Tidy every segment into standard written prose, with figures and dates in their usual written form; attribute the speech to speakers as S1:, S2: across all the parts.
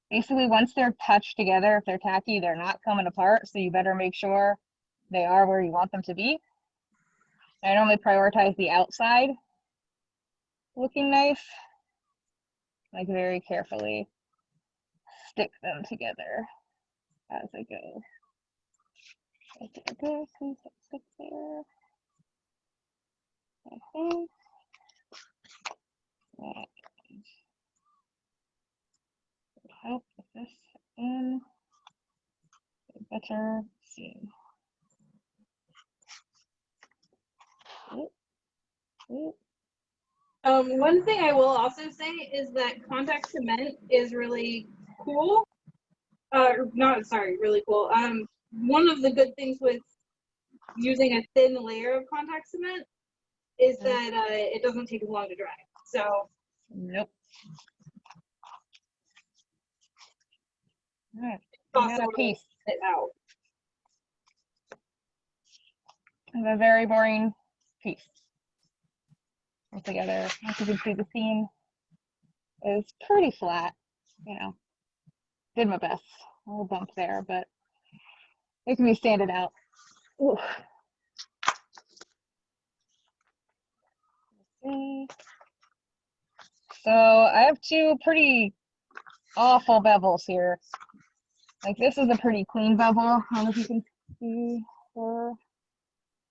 S1: Basically, once they're touched together, if they're tacky, they're not coming apart, so you better make sure they are where you want them to be. I normally prioritize the outside looking nice, like very carefully stick them together as I go. Stick there. Okay. That would help with this in a better scene.
S2: One thing I will also say is that contact cement is really cool. Really cool. One of the good things with using a thin layer of contact cement is that it doesn't take as long to dry. So.
S1: Nope. All right.
S2: Also
S1: Another piece.
S2: It out.
S1: A very boring piece. Together, as you can see, the seam is pretty flat. You know, did my best. A little bump there, but it can be sanded out. Ooh. So I have two pretty awful bevels here. Like this is a pretty clean bevel. I don't know if you can see her.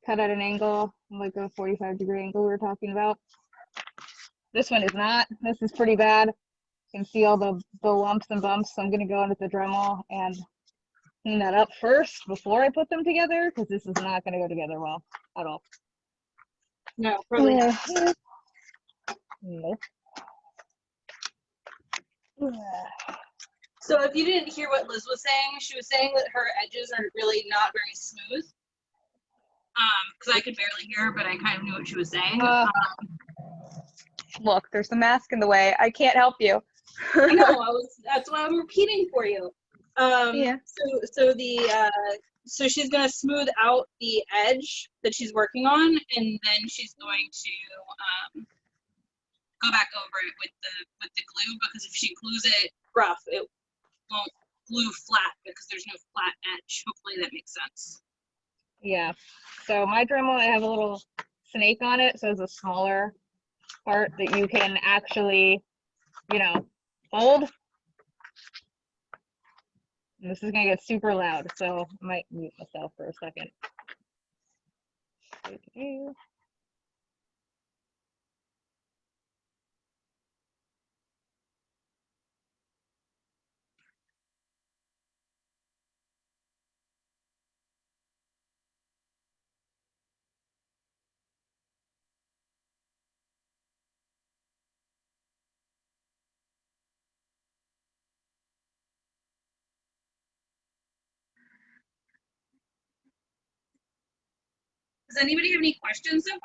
S1: Cut at an angle, like a 45-degree angle we were talking about. This one is not. This is pretty bad. You can see all the lumps and bumps. So I'm going to go into the Dremel and clean that up first before I put them together, because this is not going to go together well at all.
S2: No, probably not.
S1: Nope.
S2: So if you didn't hear what Liz was saying, she was saying that her edges are really not very smooth. Because I could barely hear her, but I kind of knew what she was saying.
S1: Look, there's a mask in the way. I can't help you.
S2: I know. That's why I'm repeating for you.
S1: Yeah.
S2: So she's gonna smooth out the edge that she's working on, and then she's going to go back over it with the glue, because if she glues it rough, it won't glue flat because there's no flat edge. Hopefully that makes sense.
S1: Yeah. So my Dremel, I have a little snake on it, so it's a smaller part that you can actually, you know, fold. And this is gonna get super loud, so I might mute myself for a second.
S2: Does anybody have any questions so far?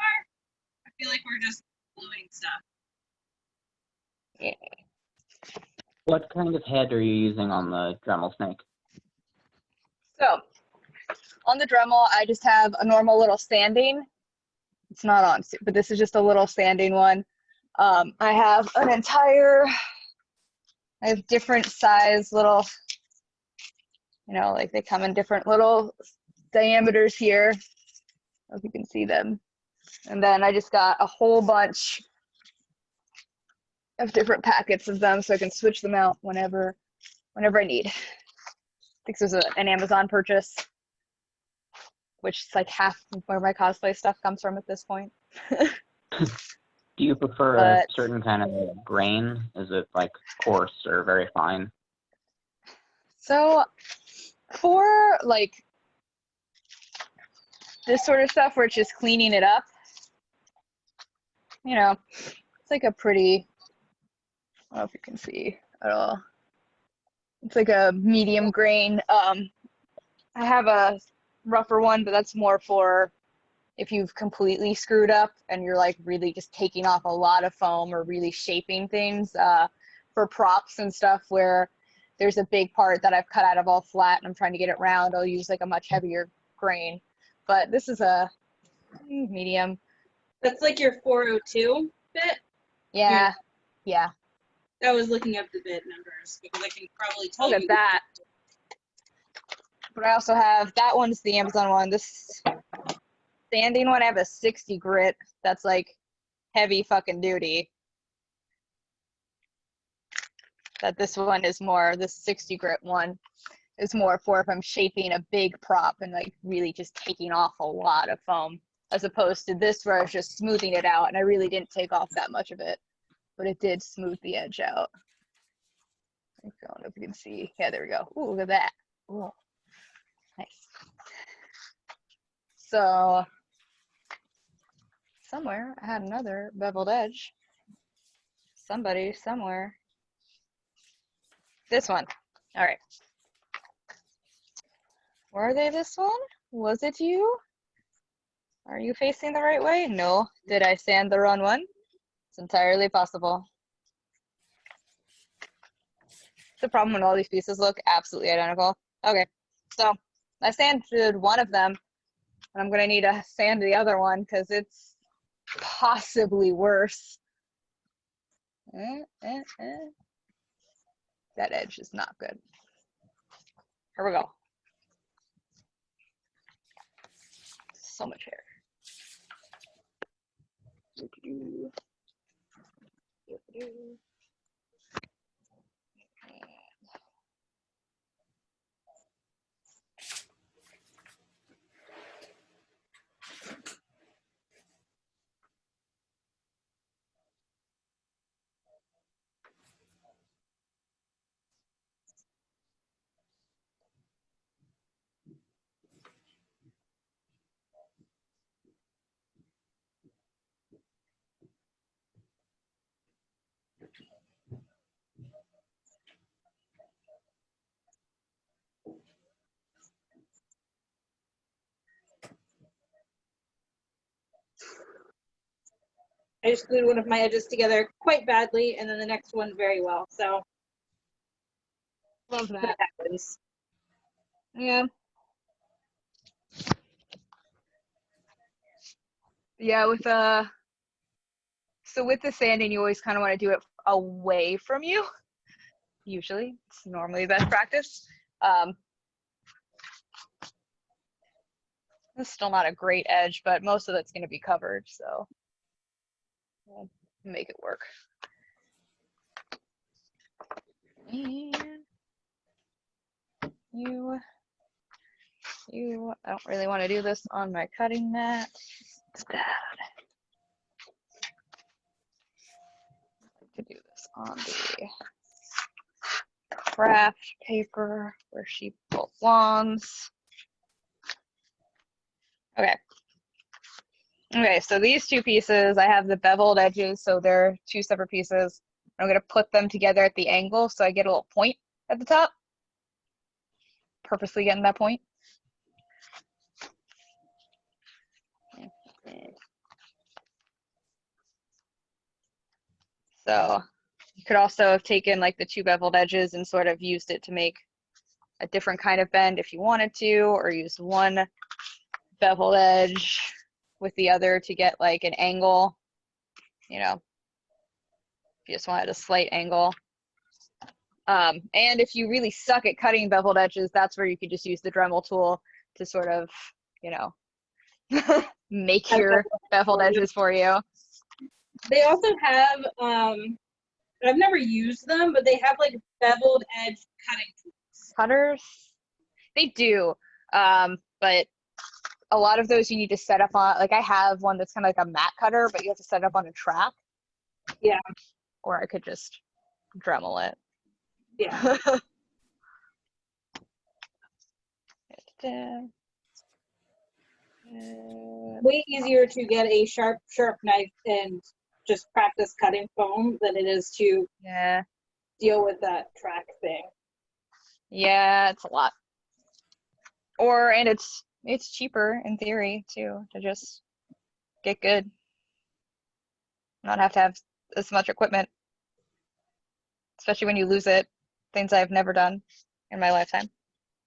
S2: I feel like we're just gluing stuff.
S1: Yeah.
S3: What kind of head are you using on the Dremel snake?
S1: So on the Dremel, I just have a normal little sanding. It's not on, but this is just a little sanding one. I have different size little, you know, like they come in different little diameters here. I don't know if you can see them. And then I just got a whole bunch of different packets of them, so I can switch them out whenever I need. I think this was an Amazon purchase, which is like half of where my cosplay stuff comes from at this point.
S3: Do you prefer a certain kind of grain? Is it like coarse or very fine?
S1: So for like this sort of stuff where it's just cleaning it up, you know, it's like a pretty, I don't know if you can see at all. It's like a medium grain. I have a rougher one, but that's more for if you've completely screwed up and you're like really just taking off a lot of foam or really shaping things for props and stuff where there's a big part that I've cut out of all flat and I'm trying to get it round. I'll use like a much heavier grain, but this is a medium.
S2: That's like your 402 bit?
S1: Yeah.
S2: I was looking up the bit numbers because I can probably tell
S1: Look
S2: you.
S1: at that. But I also have, that one's the Amazon one. This sanding one, I have a 60 grit. That's like heavy fucking duty. That this one is more, this 60 grit one is more for if I'm shaping a big prop and like really just taking off a lot of foam, as opposed to this where I was just smoothing it out and I really didn't take off that much of it, but it did smooth the edge out. I don't know if you can see. Yeah, there we go. Ooh, look at that. Ooh, nice. So somewhere I had another beveled edge. Somebody, somewhere. This one. All right. Were they this one? Was it you? Are you facing the right way? No. Did I sand the wrong one? It's entirely possible. The problem when all these pieces look absolutely identical. Okay, so I sanded one of them, and I'm gonna need to sand the other one because it's possibly worse. That edge is not good. Here we go. So much hair.
S2: I just glued one of my edges together quite badly, and then the next one very well. So
S1: Love that.
S2: happens.
S1: Yeah. Yeah, with so with the sanding, you always kind of want to do it away from you. Usually, it's normally best practice. It's still not a great edge, but most of it's going to be covered, so we'll make it work. And I don't really want to do this on my cutting mat. It's bad. I like to do this on the craft paper where she belongs. Okay. Okay, so these two pieces, I have the beveled edges, so they're two separate pieces. I'm going to put them together at the angle so I get a little point at the top. Purposely getting that point. So you could also have taken like the two beveled edges and sort of used it to make a different kind of bend if you wanted to, or use one beveled edge with the other to get like an angle, you know, if you just wanted a slight angle. And if you really suck at cutting beveled edges, that's where you could just use the Dremel tool to sort of, you know, make your beveled edges for you.
S2: They also have, I've never used them, but they have like beveled edge cutting tools.
S1: Cutters? They do, but a lot of those you need to set up on, like I have one that's kind of like a mat cutter, but you have to set it up on a track.
S2: Yeah.
S1: Or I could just Dremel it.
S2: Yeah. Way easier to get a sharp knife and just practice cutting foam than it is to deal with that track thing.
S1: Yeah, it's a lot. And it's cheaper in theory too to just get good. Not have to have as much equipment. Especially when you lose it. Things I've never done in my lifetime.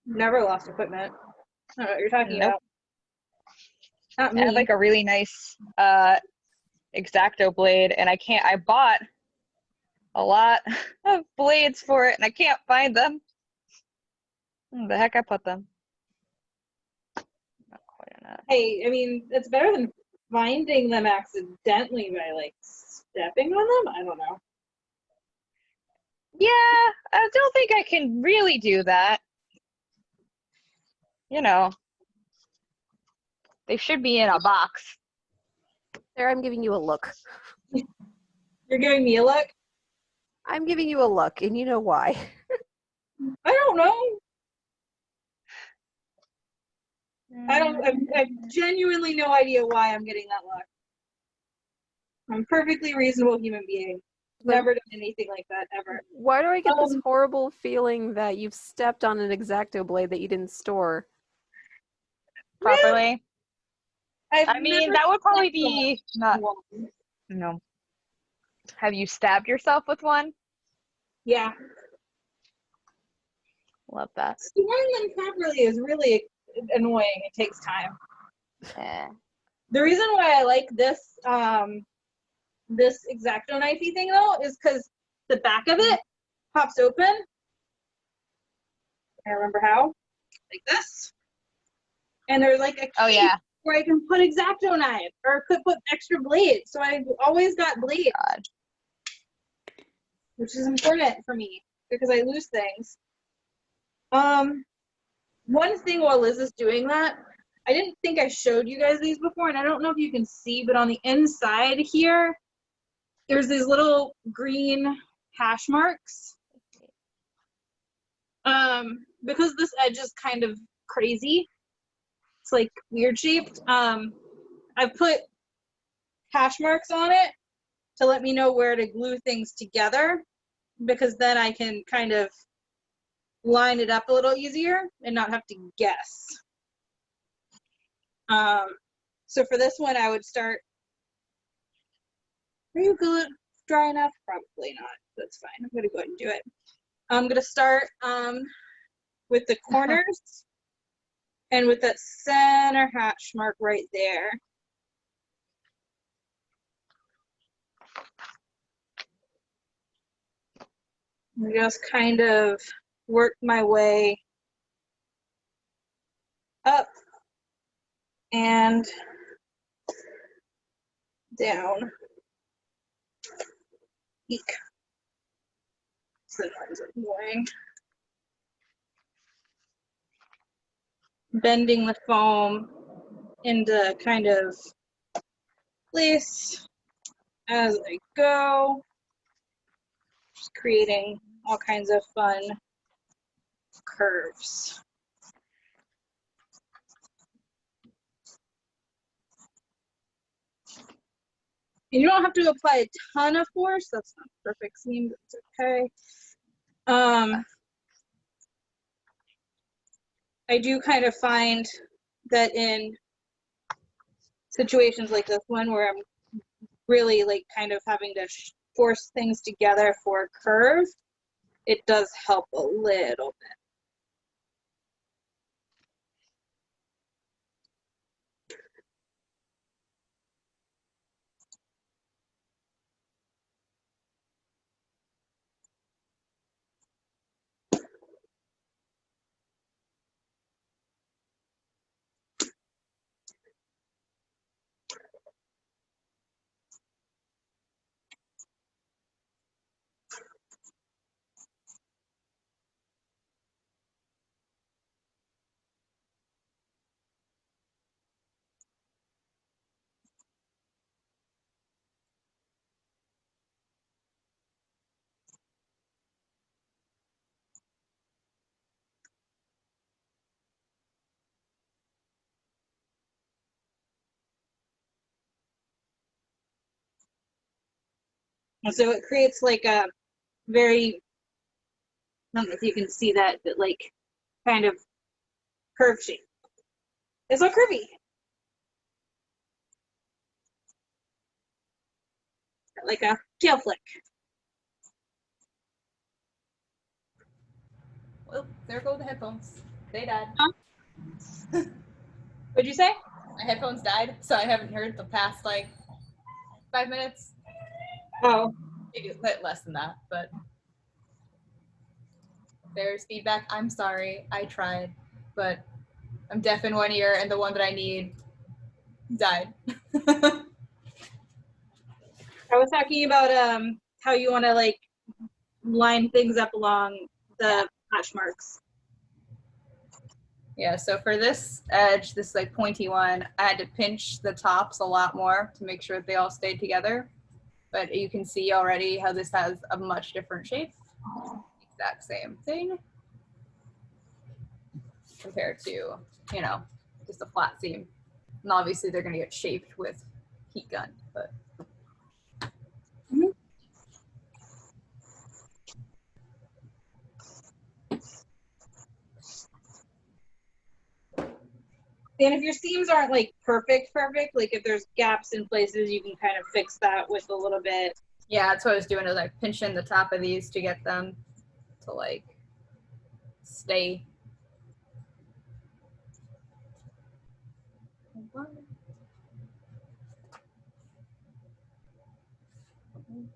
S2: Never lost equipment. I don't know what you're talking about. Not me.
S1: I have like a really nice X-Acto blade, and I bought a lot of blades for it, and I can't find them. Where the heck I put them? Not quite enough.
S2: Hey, I mean, it's better than finding them accidentally by like stepping on them. I don't know.
S1: Yeah, I don't think I can really do that. You know, they should be in a box.
S4: There, I'm giving you a look.
S2: You're giving me a look?
S4: I'm giving you a look, and you know why.
S2: I don't know. I have genuinely no idea why I'm getting that look. I'm a perfectly reasonable human being. Never done anything like that ever.
S4: Why do I get this horrible feeling that you've stepped on an X-Acto blade that you didn't store?
S1: Properly.
S2: I've
S1: I mean,
S2: never
S1: that would probably
S2: stepped
S1: be
S2: on
S1: not.
S2: one.
S1: No. Have you stabbed yourself with one?
S2: Yeah.
S1: Love that.
S2: Storing them properly is really annoying. It takes time.
S1: Eh.
S2: The reason why I like this this X-Acto knifey thing though is because the back of it pops open. I remember how, like this, and there's like a
S1: Oh
S2: key
S1: yeah.
S2: where I can put X-Acto knife or could put extra blades. So I've always got blades,
S1: God.
S2: which is important for me because I lose things. One thing while Liz is doing that, I didn't think I showed you guys these before, and I don't know if you can see, but on the inside here, there's these little green hash marks. Because this edge is kind of crazy, it's like weird shaped, I've put hash marks on it to let me know where to glue things together, because then I can kind of line it up a little easier and not have to guess. So for this one, I would start. Are you good? Dry enough? Probably not. That's fine. I'm gonna go ahead and do it. I'm gonna start with the corners and with that center hatch mark right there. And just kind of work my way up and down. Eek. Sometimes it's annoying. Bending the foam into kind of place as I go. Just creating all kinds of fun curves. And you don't have to apply a ton of force. That's not a perfect seam, but it's okay. I do kind of find that in situations like this one where I'm really like kind of having to force things together for a curve, it does help a little bit. And so it creates like a very, I don't know if you can see that, but like kind of curve shape. It's so curvy. Like a tail flick.
S5: Well, there go the headphones. They died.
S2: Huh? What'd you say?
S5: My headphones died, so I haven't heard the past like 5 minutes.
S2: Oh,
S5: Maybe a bit less than that, but there's feedback. I'm sorry, I tried, but I'm deaf in one ear and the one that I need died.
S2: I was talking about how you want to like line things up along the hatch marks.
S5: Yeah, so for this edge, this like pointy one, I had to pinch the tops a lot more to make sure that they all stayed together. But you can see already how this has a much different shape. Exact same thing compared to, you know, just a flat seam. And obviously they're gonna get shaped with heat gun, but.
S2: And if your seams aren't like perfect, like if there's gaps in places, you can kind of fix that with a little bit.
S5: Yeah, that's what I was doing, is like pinching the top of these to get them to like stay.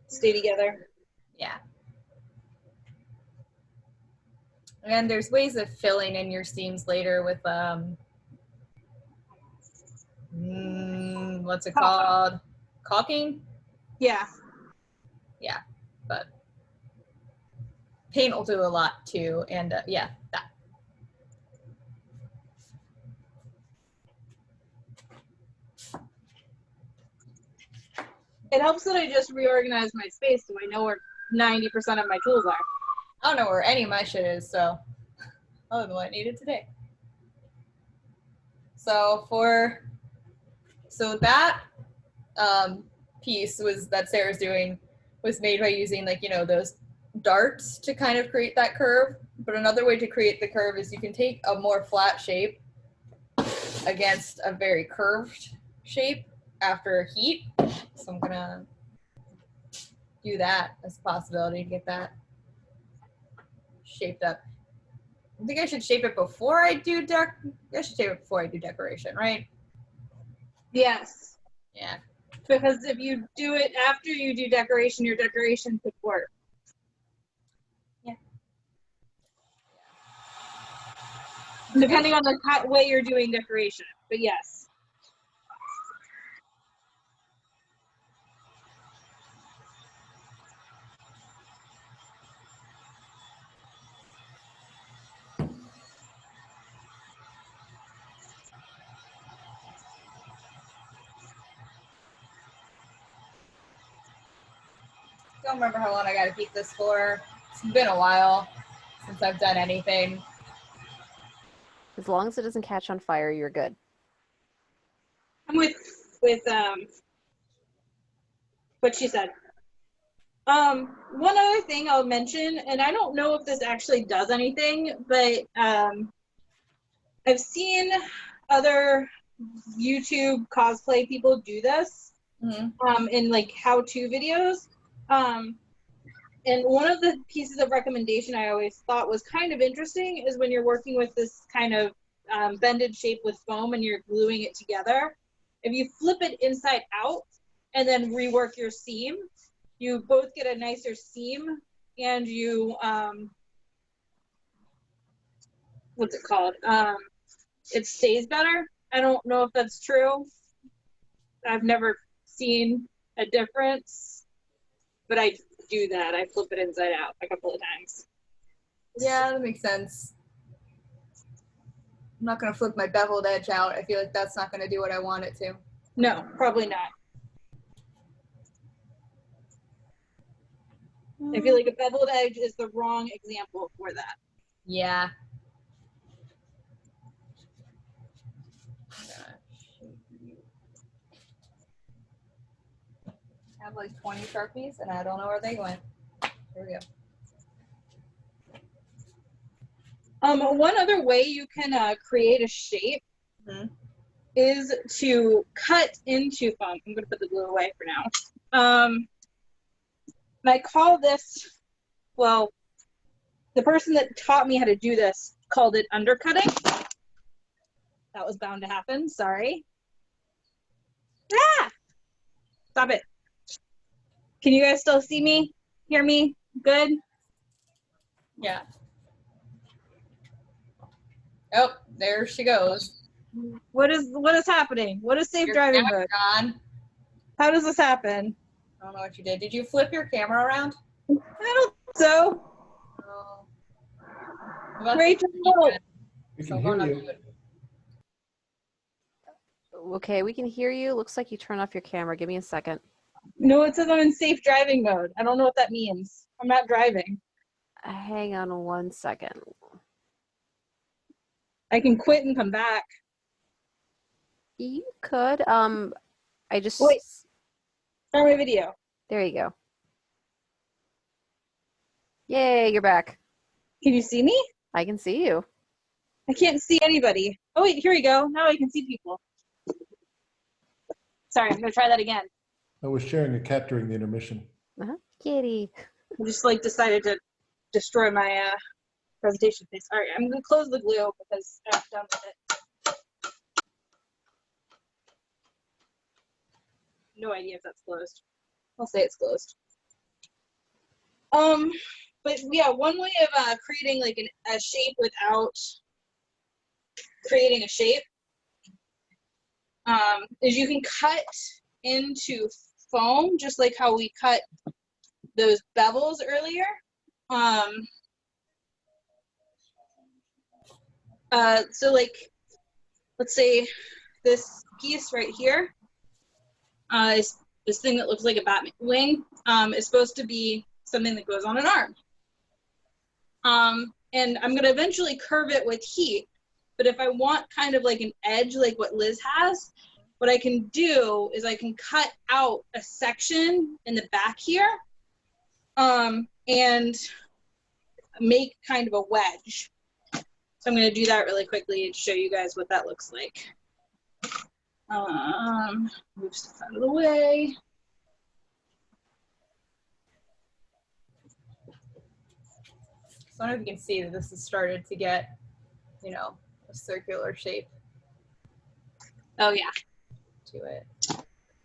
S2: Stay together.
S5: Yeah. And there's ways of filling in your seams later with what's it called? Caulking?
S2: Yeah.
S5: Yeah, but paint will do a lot too, and yeah, that.
S2: It helps that I just reorganized my space so I know where 90% of my tools are.
S5: I don't know where any of my shit is, so other than what I needed today. So that piece that Sarah's doing was made by using like, you know, those darts to kind of create that curve. But another way to create the curve is you can take a more flat shape against a very curved shape after heat. So I'm gonna do that as a possibility to get that shaped up. I think I should shape it before I do decoration, right?
S2: Yes.
S5: Yeah.
S2: Because if you do it after you do decoration, your decoration could work.
S5: Yeah.
S2: Depending on the way you're doing decoration, but yes.
S5: Don't remember how long I gotta keep this for. It's been a while since I've done anything.
S4: As long as it doesn't catch on fire, you're good.
S2: I'm with what she said. One other thing I'll mention, and I don't know if this actually does anything, but I've seen other YouTube cosplay people do this in like how-to videos. And one of the pieces of recommendation I always thought was kind of interesting is when you're working with this kind of bended shape with foam and you're gluing it together, if you flip it inside out and then rework your seam, you both get a nicer seam and you, what's it called? It stays better. I don't know if that's true. I've never seen a difference, but I do that. I flip it inside out a couple of times.
S5: Yeah, that makes sense. I'm not gonna flip my beveled edge out. I feel like that's not gonna do what I want it to.
S2: No, probably not. I feel like a beveled edge is the wrong example for that.
S5: Yeah. I have like 20 Sharpies and I don't know where they went. Here we go.
S2: One other way you can create a shape is to cut into foam. I'm going to put the glue away for now. And I call this, well, the person that taught me how to do this called it undercutting. That was bound to happen. Sorry. Ah! Stop it. Can you guys still see me? Hear me? Good?
S5: Yeah. Oh, there she goes.
S2: What is happening? What is safe
S5: Your
S2: driving
S5: camera's
S2: mode?
S5: gone.
S2: How does this happen?
S5: I don't know what you did. Did you flip your camera around?
S2: I don't think so.
S5: Oh. Well, that's
S2: Rachel,
S6: We
S5: so
S6: can
S5: going
S6: hear
S5: up
S6: you.
S5: to it.
S4: Okay, we can hear you. Looks like you turn off your camera. Give me a second.
S2: no, it says I'm in safe driving mode. I don't know what that means. I'm not driving.
S4: Hang on one second.
S2: I can quit and come back.
S4: You could. I just.
S2: Wait. Start my video.
S4: There you go. Yay, you're back.
S2: Can you see me?
S4: I can see you.
S2: I can't see anybody. Oh wait, here we go. Now I can see people. Sorry, I'm gonna try that again.
S6: I was sharing a cat during the intermission.
S4: Kitty.
S2: I just like decided to destroy my presentation piece. All right, I'm gonna close the glue because I'm done with it. No idea if that's closed. I'll say it's closed. But yeah, one way of creating like a shape without creating a shape is you can cut into foam just like how we cut those bevels earlier. So like, let's say this piece right here is this thing that looks like a bat wing is supposed to be something that goes on an arm. And I'm gonna eventually curve it with heat, but if I want kind of like an edge like what Liz has, what I can do is I can cut out a section in the back here and make kind of a wedge. So I'm gonna do that really quickly to show you guys what that looks like. Move stuff out of the way.
S5: So I don't know if you can see that this has started to get, you know, a circular shape
S2: Oh yeah.
S5: to it.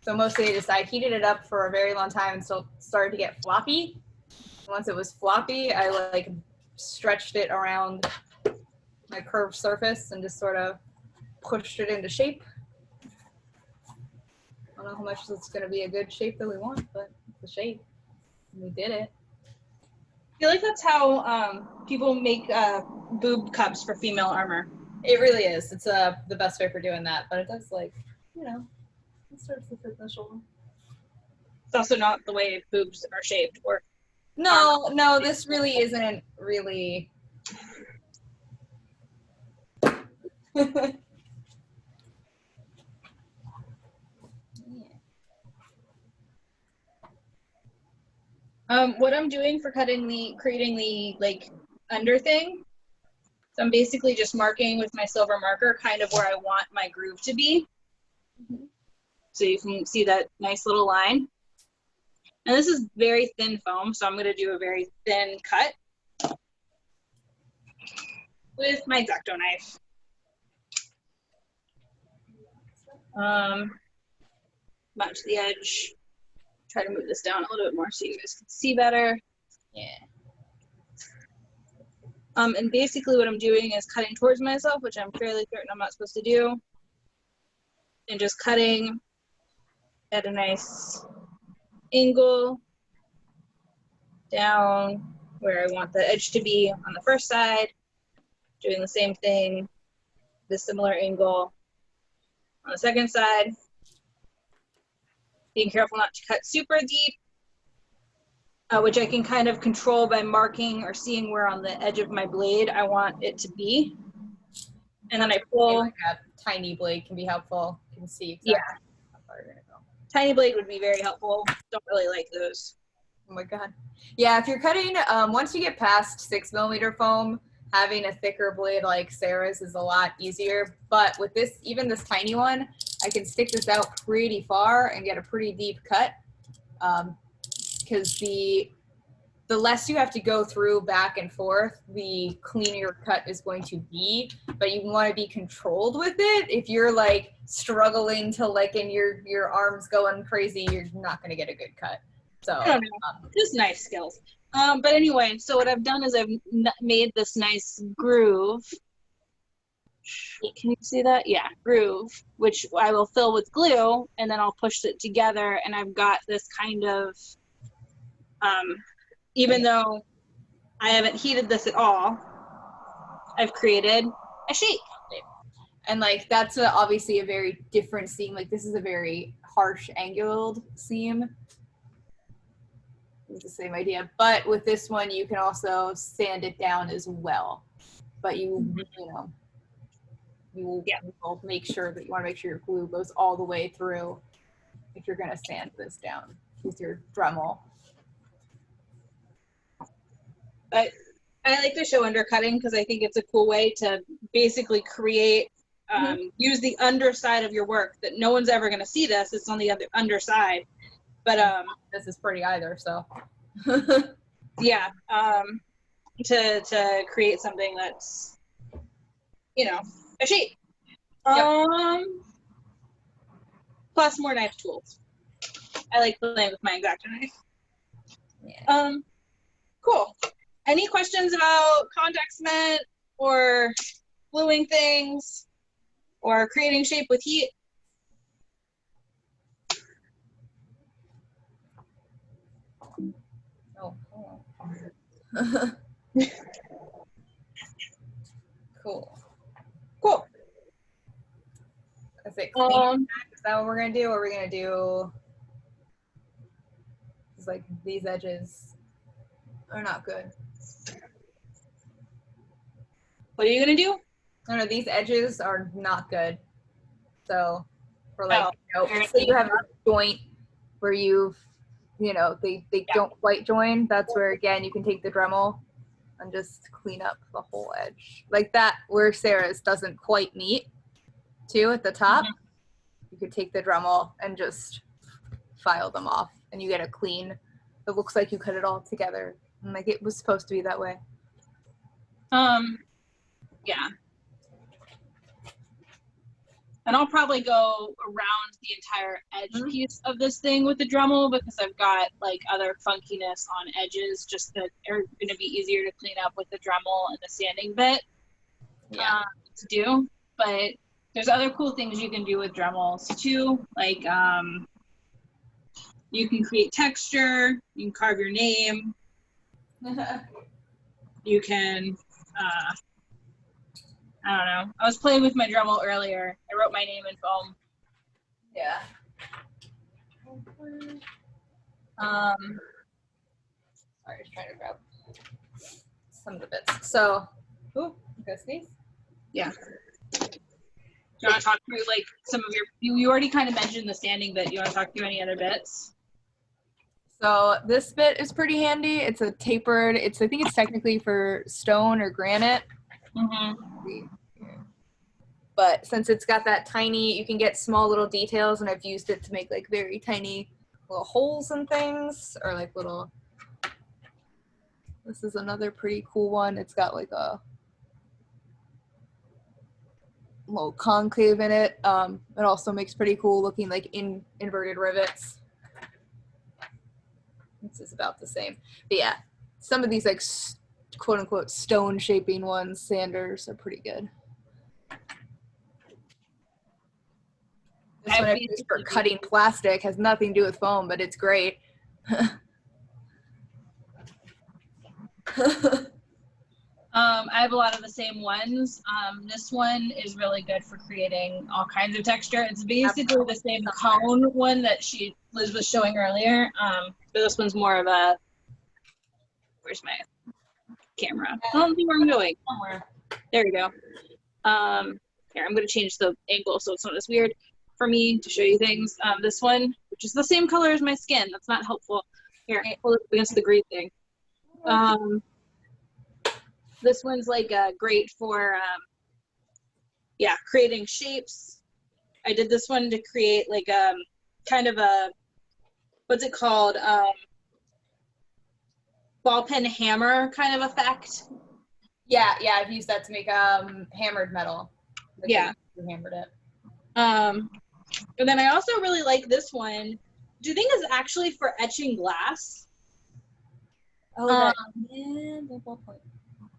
S5: So mostly I heated it up for a very long time and still started to get floppy. Once it was floppy, I like stretched it around my curved surface and just sort of pushed it into shape. I don't know how much it's going to be a good shape that we want, but it's a shape. And we did it.
S2: I feel like that's how people make boob cups for female armor.
S5: It really is. It's the best way for doing that, but it does, like, you know, it starts to fit the shoulder.
S2: It's also not the way boobs are shaped. Or
S5: No, this really isn't really.
S2: what I'm doing for creating the like under thing. So I'm basically just marking with my silver marker kind of where I want my groove to be. So you can see that nice little line. And this is very thin foam, so I'm going to do a very thin cut with my X-Acto knife. Match the edge. Try to move this down a little bit more so you guys can see better. Yeah. And basically what I'm doing is cutting towards myself, which I'm fairly certain I'm not supposed to do. And just cutting at a nice angle down where I want the edge to be on the first side. Doing the same thing, the similar angle on the second side. Being careful not to cut super deep, which I can kind of control by marking or seeing where on the edge of my blade I want it to be. And then I pull.
S5: Like a tiny blade can be helpful. You can see exactly how far you're gonna go.
S2: Tiny blade would be very helpful. Don't really like those.
S5: Oh my god. Yeah, if you're cutting, once you get past 6mm foam, having a thicker blade like Sarah's is a lot easier. But with this, even this tiny one, I can stick this out pretty far and get a pretty deep cut. Because the less you have to go through back and forth, the cleaner your cut is going to be. But you want to be controlled with it. If you're like struggling to like, and your arms going crazy, you're not going to get a good cut. So
S2: I don't know, just nice skills. But anyway, so what I've done is I've made this nice groove. Can you see that? Yeah, groove, which I will fill with glue, and then I'll push it together, and I've got this kind of, even though I haven't heated this at all, I've created a shape.
S5: And like that's obviously a very different seam. Like this is a very harsh angled seam. It's the same idea, but with this one you can also sand it down as well. But you know, you will make sure that you want to make sure your glue goes all the way through if you're gonna sand this down with your Dremel.
S2: But I like to show undercutting because I think it's a cool way to basically create, use the underside of your work that no one's ever going to see this. It's on the other underside. But
S5: this is pretty either, so.
S2: yeah, to create something that's, you know, a shape. Plus more knife tools. I like playing with my X-Acto knife.
S5: Yeah.
S2: Cool. Any questions about contact cement or gluing things or creating shape with heat?
S5: Oh, cool.
S2: Cool.
S5: Is it clean? Is that what we're gonna do? Or are we gonna do? It's like these edges are not good.
S2: What are you gonna do?
S5: No, these edges are not good. So, for like,
S2: Oh,
S5: say you have a joint where they don't quite join. That's where again you can take the Dremel and just clean up the whole edge, like that where Sarah's doesn't quite meet. Too at the top, you could take the Dremel and just file them off, and you get a clean. It looks like you cut it all together, and like it was supposed to be that way.
S2: Yeah. And I'll probably go around the entire edge piece of this thing with the Dremel because I've got like other funkiness on edges just that are going to be easier to clean up with the Dremel and the sanding bit to do. But there's other cool things you can do with Dremels too. Like you can create texture, you can carve your name, you can I don't know. I was playing with my Dremel earlier. I wrote my name in foam.
S5: Yeah. Sorry, just trying to grab some of the bits. So, ooh, you guys sneeze?
S2: Yeah. Do you want to talk through like some of you already kind of mentioned the sanding bit. You want to talk through any other bits?
S5: So this bit is pretty handy. It's a tapered, I think it's technically for stone or granite. But since it's got that tiny, you can get small little details, and I've used it to make like very tiny little holes and things, or like little, this is another pretty cool one. It's got like a little concave in it. It also makes pretty cool looking like inverted rivets. This is about the same. But yeah, some of these like quote unquote stone shaping ones, sanders, are pretty good. This one I use for cutting plastic, has nothing to do with foam, but it's great.
S2: I have a lot of the same ones. This one is really good for creating all kinds of texture. It's basically the same cone one that Liz was showing earlier. But this one's more of a, where's my camera? I don't think where I'm going. Somewhere. There we go. Here, I'm going to change the angle so it's not as weird for me to show you things. This one, which is the same color as my skin. That's not helpful. Here, hold it against the green thing. This one's like great for, creating shapes. I did this one to create like kind of a, what's it called? Ball pen hammer kind of effect.
S5: Yeah, I've used that to make hammered metal. Like hammered it.
S2: And then I also really like this one which I think is actually for etching glass.
S5: Oh, that man, the ballpoint.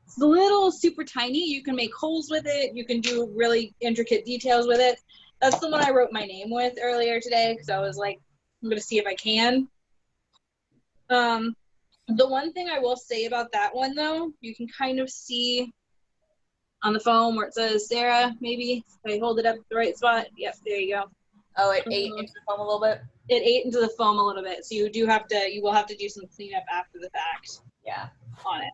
S2: It's a little super tiny. You can make holes with it. You can do really intricate details with it. That's the one I wrote my name with earlier today because I was like, I'm going to see if I can. The one thing I will say about that one, though, you can kind of see on the foam where it says Sara, maybe. If I hold it up at the right spot. Yep, there you go.
S5: Oh, it ate into the foam a little bit?
S2: It ate into the foam a little bit, so you will have to do some cleanup after the fact.
S5: Yeah.
S2: On it.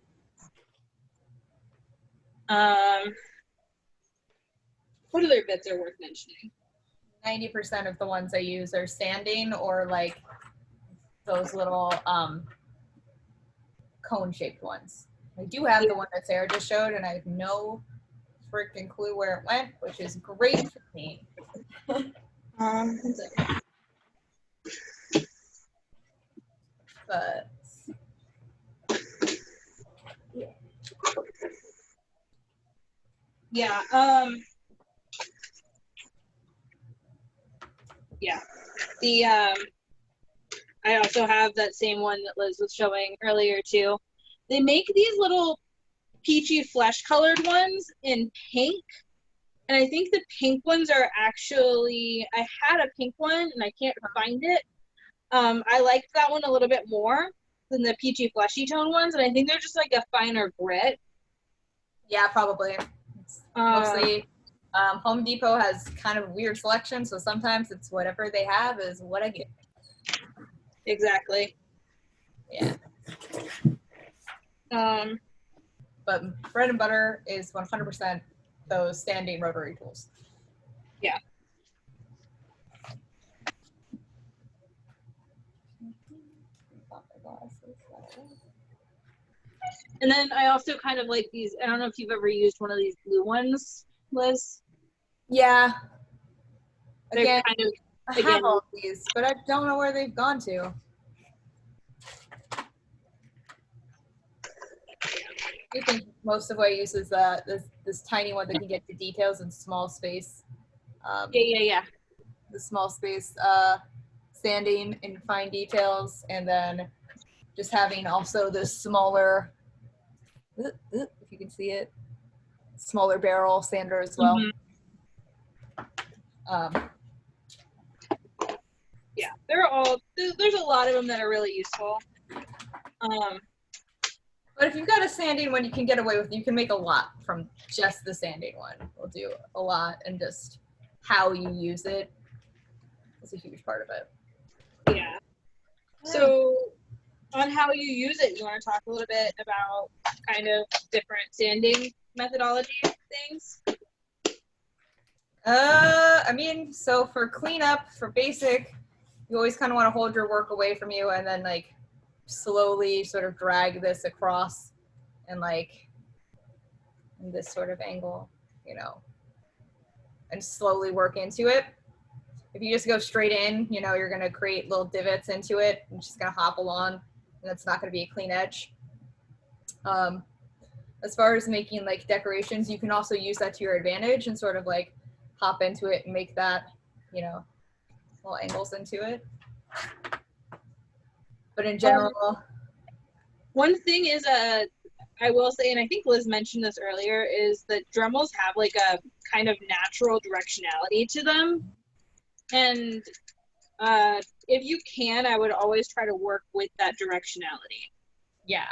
S2: What other bits are worth mentioning?
S5: 90% of the ones I use are sanding or like those little cone-shaped ones. I do have the one that Sara just showed, and I have no freaking clue where it went, which is great for me. But
S2: yeah, yeah. The I also have that same one that Liz was showing earlier too. They make these little peachy flesh-colored ones in pink, and I think the pink ones are actually, I had a pink one and I can't find it. I liked that one a little bit more than the peachy fleshy tone ones, and I think they're just like a finer grit.
S5: yeah, probably. It's mostly Home Depot has kind of a weird selection, so sometimes it's whatever they have is what I get.
S2: Exactly.
S5: Yeah. But bread and butter is 100% those standing rotary tools.
S2: Yeah. And then I also kind of like these, I don't know if you've ever used one of these blue ones, Liz.
S5: Yeah.
S2: They're
S5: Again,
S2: kind of,
S5: I have all of these, but I don't know where they've gone to. I think most of what I use is this tiny one that can get to details in small space.
S2: yeah.
S5: The small space sanding in fine details, and then just having also the smaller, if you can see it, smaller barrel sander as well.
S2: Yeah, they're all, there's a lot of them that are really useful.
S5: But if you've got a sanding one you can get away with, you can make a lot from just the sanding one. We'll do a lot, and just how you use it is a huge part of it.
S2: Yeah. So on how you use it, you want to talk a little bit about kind of different sanding methodology things?
S5: I mean, so for cleanup, for basic, you always kind of want to hold your work away from you and then like slowly sort of drag this across and like in this sort of angle, you know, and slowly work into it. If you just go straight in, you know, you're going to create little divots into it and just going to hop along, and it's not going to be a clean edge. As far as making like decorations, you can also use that to your advantage and sort of like hop into it and make that, you know, little angles into it. But in general,
S2: one thing is, I will say, and I think Liz mentioned this earlier, is that Dremels have like a kind of natural directionality to them. And if you can, I would always try to work with that directionality.
S5: yeah,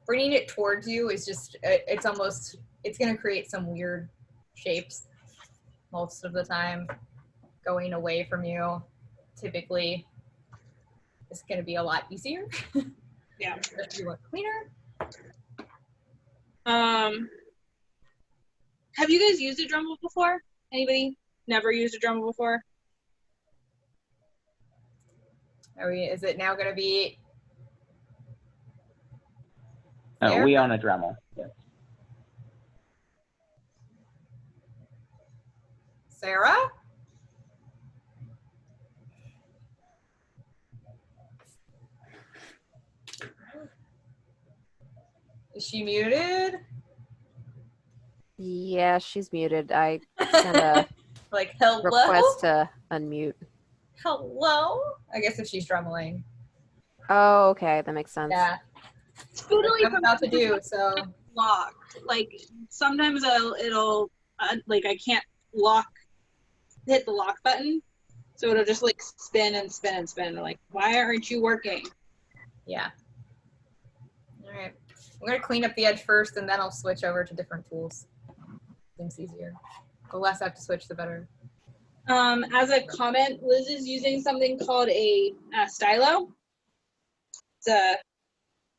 S5: bringing it towards you is just, it's going to create some weird shapes most of the time. Going away from you typically is going to be a lot easier.
S2: Yeah.
S5: If you want cleaner.
S2: Have you guys used a Dremel before? Anybody never used a Dremel before?
S5: Is it now going to be?
S3: We own a Dremel. Yes.
S5: Sara? Is she muted?
S4: Yeah, she's muted. I sent a
S5: Like hello?
S4: request to unmute.
S5: Hello? I guess if she's dremeling.
S4: Oh, okay, that makes sense.
S5: Yeah.
S2: Spoodily
S5: I'm about to do, so.
S2: locked. Like sometimes it'll like I can't hit the lock button, so it'll just like spin and spin and spin. Like, why aren't you working?
S5: Yeah. All right. I'm going to clean up the edge first, and then I'll switch over to different tools. Seems easier. The less I have to switch, the better.
S2: As a comment, Liz is using something called a stylo. It's a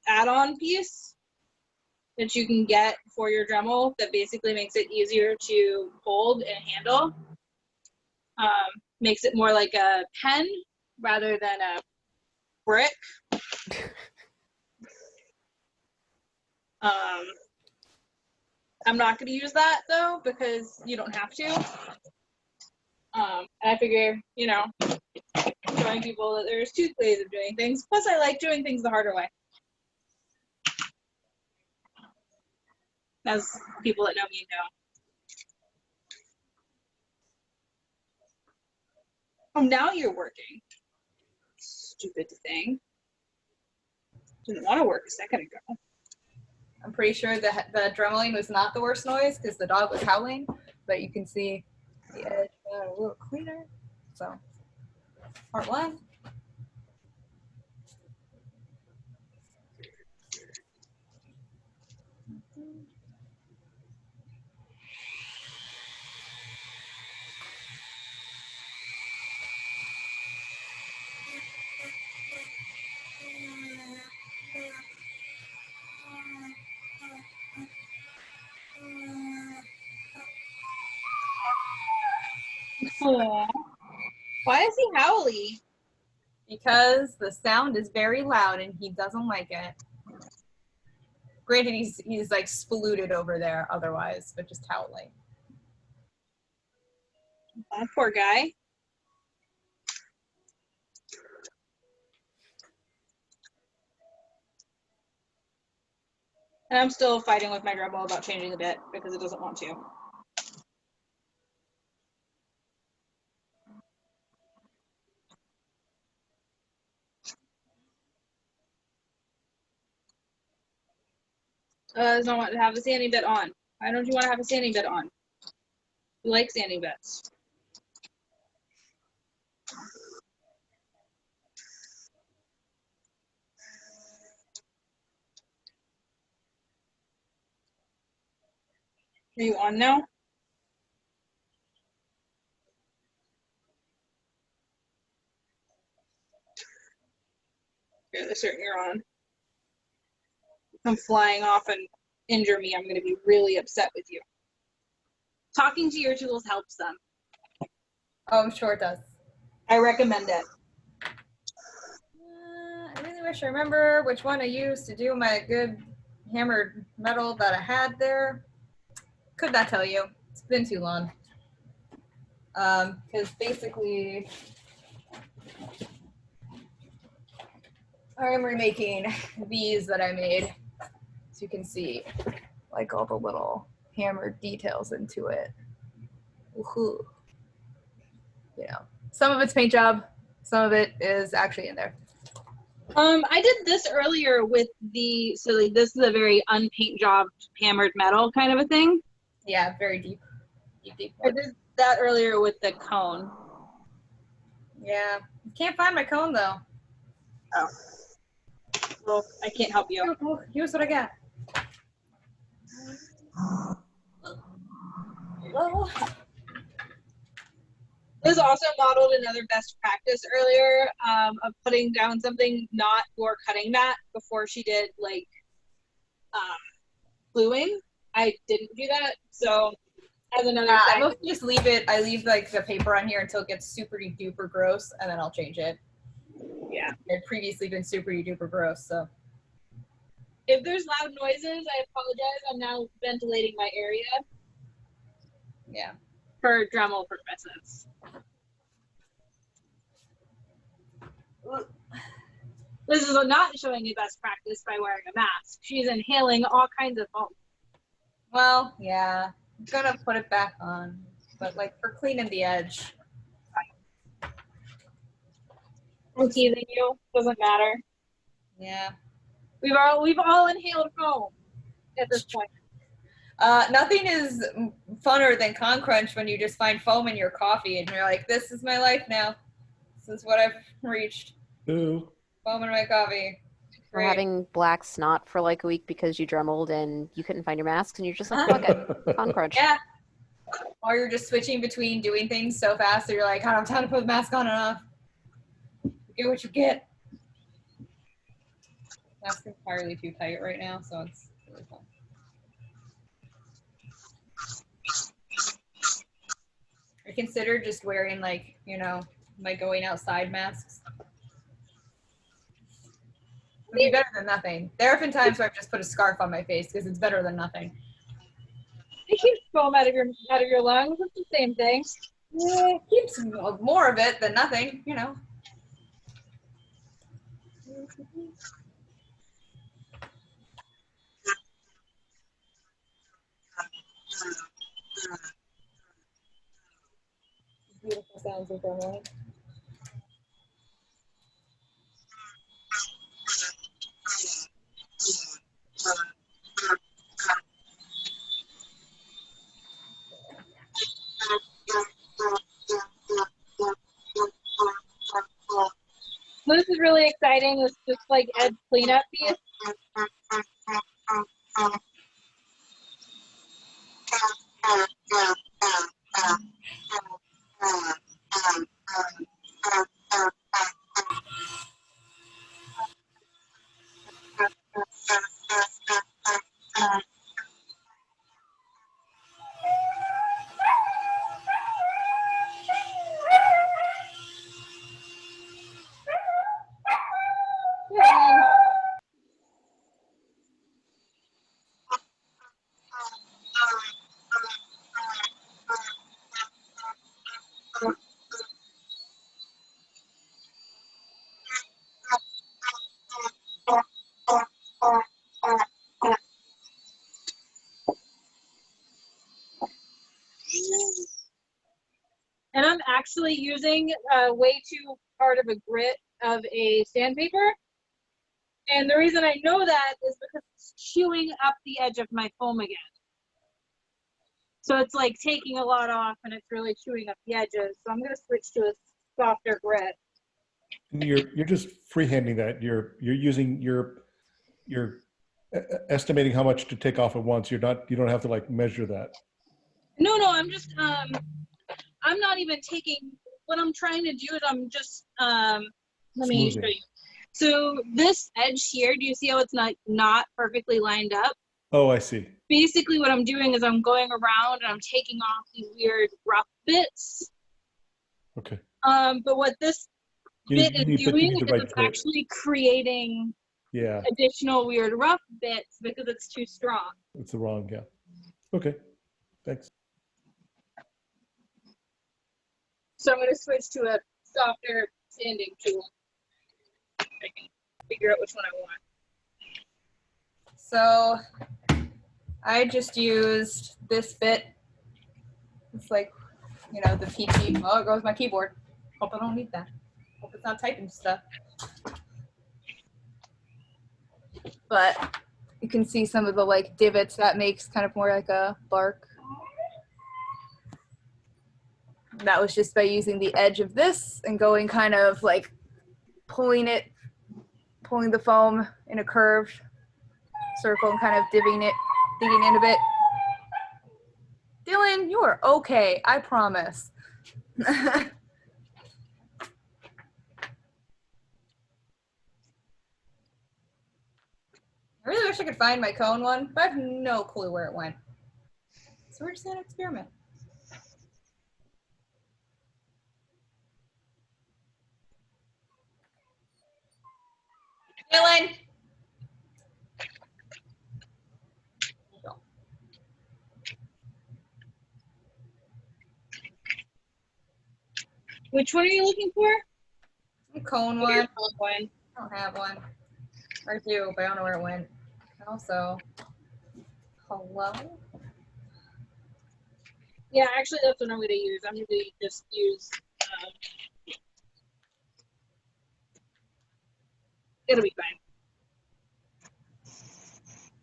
S2: add-on piece that you can get for your Dremel that basically makes it easier to hold and handle. Makes it more like a pen rather than a brick. I'm not going to use that though because you don't have to. And I figure, you know, showing people that there's two ways of doing things. Plus, I like doing things the harder way. As people that know me know. Oh, now you're working. Stupid thing. Didn't want to work a second ago.
S5: I'm pretty sure the dremeling was not the worst noise because the dog was howling, but you can see the edge got a little cleaner. So, part one.
S2: Aww. Why is he howly?
S5: Because the sound is very loud and he doesn't like it. Granted, he's like spluted over there otherwise, but just howling.
S2: That poor guy. And I'm still fighting with my Dremel about changing the bit because it doesn't want to. Does not want to have the sanding bit on. Why don't you want to have a sanding bit on? You like sanding bits. Are you on now? Fairly certain you're on. Come flying off and injure me, I'm going to be really upset with you. Talking to your tools helps them.
S5: Oh, I'm sure it does.
S2: I recommend it.
S5: I really wish I remember which one I used to do my good hammered metal that I had there. Could not tell you. It's been too long. Because basically, I'm remaking these that I made. So you can see like all the little hammered details into it. Woohoo. You know, some of it's paint job, some of it is actually in there.
S2: I did this earlier with this is a very unpaint job hammered metal kind of a thing.
S5: Yeah, very deep. Deep
S2: I did that earlier with the cone.
S5: Yeah. Can't find my cone though.
S2: Oh. Well, I can't help you.
S5: Oh, here's what I got. Hello?
S2: Liz also modeled another best practice earlier of putting down something not your cutting mat before she did like gluing. I didn't do that, so as another
S5: I
S2: thing.
S5: mostly just leave it. I leave like the paper on here until it gets super duper gross, and then I'll change it.
S2: Yeah.
S5: It had previously been super duper gross, so.
S2: If there's loud noises, I apologize. I'm now ventilating my area.
S5: Yeah.
S2: For Dremel purposes. This is not showing you best practice by wearing a mask. She's inhaling all kinds of foam.
S5: Well, yeah. I'm gonna put it back on. But like for cleaning the edge.
S2: I'm teasing you. Doesn't matter.
S5: Yeah.
S2: We've all inhaled foam at this point.
S5: Nothing is funner than Con Crunch when you just find foam in your coffee and you're like, this is my life now. This is what I've reached.
S6: Ooh.
S5: Foam in my coffee.
S4: We're
S5: Great.
S4: having black snot for like a week because you dremelled and you couldn't find your masks, and you're just like, fuck it, Con Crunch.
S5: Yeah. Or you're just switching between doing things so fast that you're like, I don't have time to put the mask on enough. You get what you get. Mask is entirely too tight right now, so it's really fun. I considered just wearing, like, you know, my going outside masks. It'd be better than nothing. There have been times where I've just put a scarf on my face because it's better than nothing.
S2: It keeps foam out of your lungs. It's the same thing.
S5: Yeah, it keeps more of it than nothing, you know. Beautiful sounds of drumline.
S2: This is really exciting. This just like Ed's cleanup piece. And I'm actually using way too hard of a grit of a sandpaper. And the reason I know that is because it's chewing up the edge of my foam again. So it's like taking a lot off and it's really chewing up the edges. So I'm gonna switch to a softer grit.
S6: You're just freehanding that. You're using you're estimating how much to take off at once. You don't have to like measure that.
S2: No, I'm just I'm not even taking, what I'm trying to do is I'm just let me show you. So this edge here, do you see how it's not perfectly lined up?
S6: Oh, I see.
S2: Basically what I'm doing is I'm going around and I'm taking off these weird rough bits.
S6: Okay.
S2: But what this bit is doing is it's
S6: grit.
S2: actually creating additional weird rough bits because it's too strong.
S6: It's the wrong, yeah. Okay, thanks.
S2: So I'm going to switch to a softer sanding tool. I can figure out which one I want.
S5: So I just used this bit. It's like, you know, the peachy. Oh, there goes my keyboard. Hope I don't need that. Hope it's not typing stuff. But you can see some of the like divots that makes kind of more like a bark. That was just by using the edge of this and going kind of like pulling the foam in a curved circle and kind of digging in a bit. Dylan, you are okay, I promise. I really wish I could find my cone one, but I have no clue where it went. So we're just gonna experiment. Dylan!
S2: Which one are you looking for?
S5: A cone one. I don't have one. I do, but I don't know where it went. Also, hello?
S2: Yeah, actually that's what I'm going to use. I'm going to just use It'll be fine.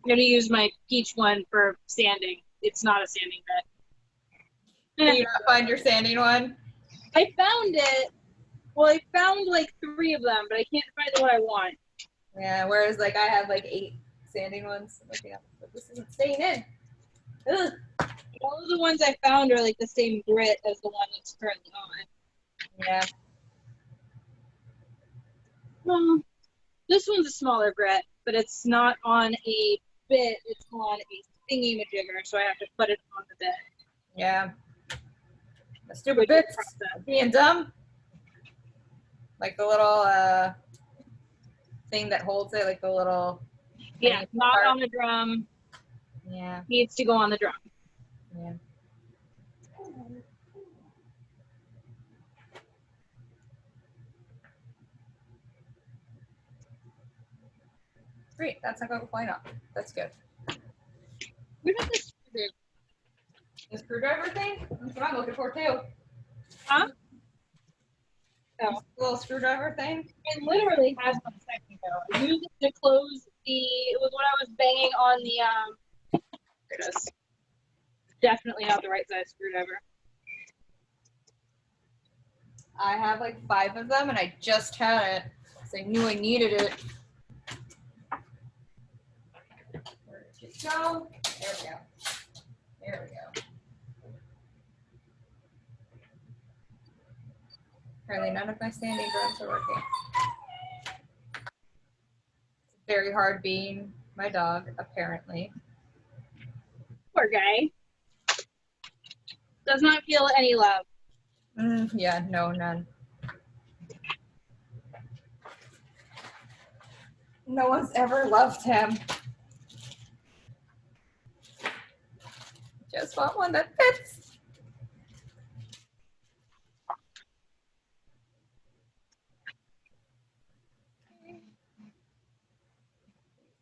S2: I'm gonna use my peach one for sanding. It's not a sanding bit.
S5: Did you not find your sanding one?
S2: I found it. Well, I found like 3 of them, but I can't find the one I want.
S5: Yeah, whereas like I have like 8 sanding ones. Like, yeah, but this isn't staying in. Ugh.
S2: All of the ones I found are like the same grit as the one that's currently on.
S5: Yeah.
S2: Well, this one's a smaller grit, but it's not on a bit. It's on a thingy-majigger, so I have to put it on the bit.
S5: Yeah. The stupid bits. Being dumb. Like the little thing that holds it, like the little.
S2: Yeah, not on the drum.
S5: Yeah.
S2: Needs to go on the drum.
S5: Yeah. Great, that's not going flying up. That's good.
S2: Where did this screwdriver?
S5: The screwdriver thing? That's what I'm looking for too.
S2: Huh? Oh.
S5: The little screwdriver thing?
S2: I literally had one second ago. I used it to close it was when I was banging on the, there it is. Definitely not the right size screwdriver.
S5: I have like 5 of them and I just had it because I knew I needed it. Where did it go? There we go. There we go. Apparently none of my sanding drums are working. It's very hard being my dog, apparently.
S2: Poor guy. Does not feel any love.
S5: Yeah, no, none. No one's ever loved him. Just want one that fits.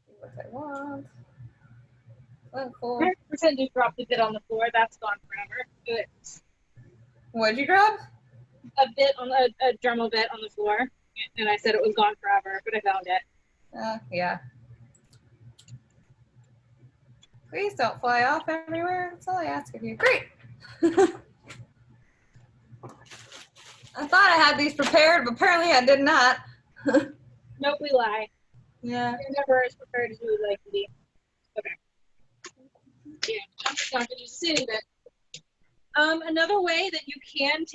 S5: See what I want. Oh, cool.
S2: 100% just dropped a bit on the floor. That's gone forever. It's
S5: What'd you grab?
S2: a bit on a Dremel bit on the floor, and I said it was gone forever, but I found it.
S5: Yeah. Please don't fly off everywhere. That's all I ask of you. Great. I thought I had these prepared, but apparently I did not.
S2: Nope, we lie.
S5: Yeah.
S2: You're never as prepared as you would like to be. Okay. Yeah, I'm just not going to use the sanding bit. Another way that you can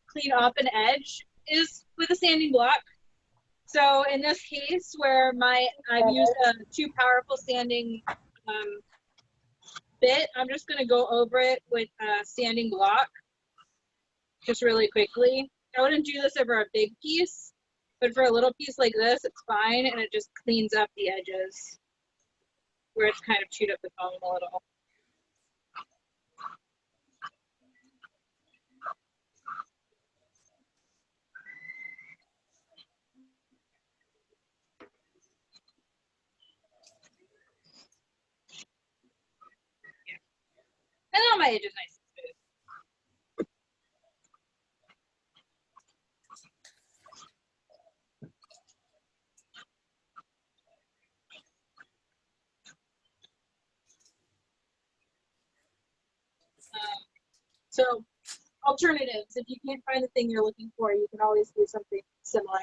S2: clean up an edge is with a sanding block. So in this case, where I've used a too powerful sanding bit, I'm just going to go over it with a sanding block, just really quickly. I wouldn't do this over a big piece, but for a little piece like this, it's fine, and it just cleans up the edges where it's kind of chewed up the foam a little. And now my edge is nice and smooth. So alternatives, if you can't find the thing you're looking for, you can always do something similar.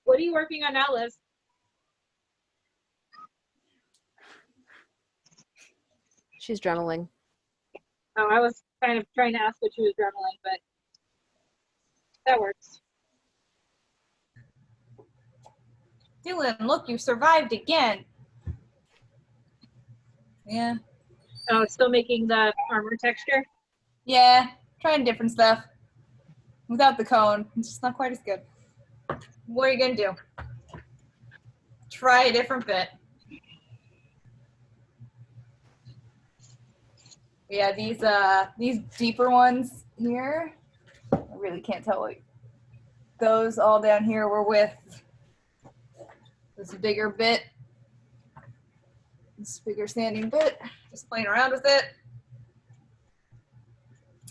S2: What are you working on now, Liz?
S4: She's dremeling.
S2: Oh, I was kind of trying to ask what she was dremeling, but that works.
S5: Dylan, look, you survived again. Yeah.
S2: Oh, still making the armor texture?
S5: Yeah. Trying different stuff. Without the cone. It's just not quite as good. What are you going to do? Try a different bit. Yeah, these deeper ones here, I really can't tell. Like, those all down here were with this bigger bit, this bigger sanding bit, just playing around with it.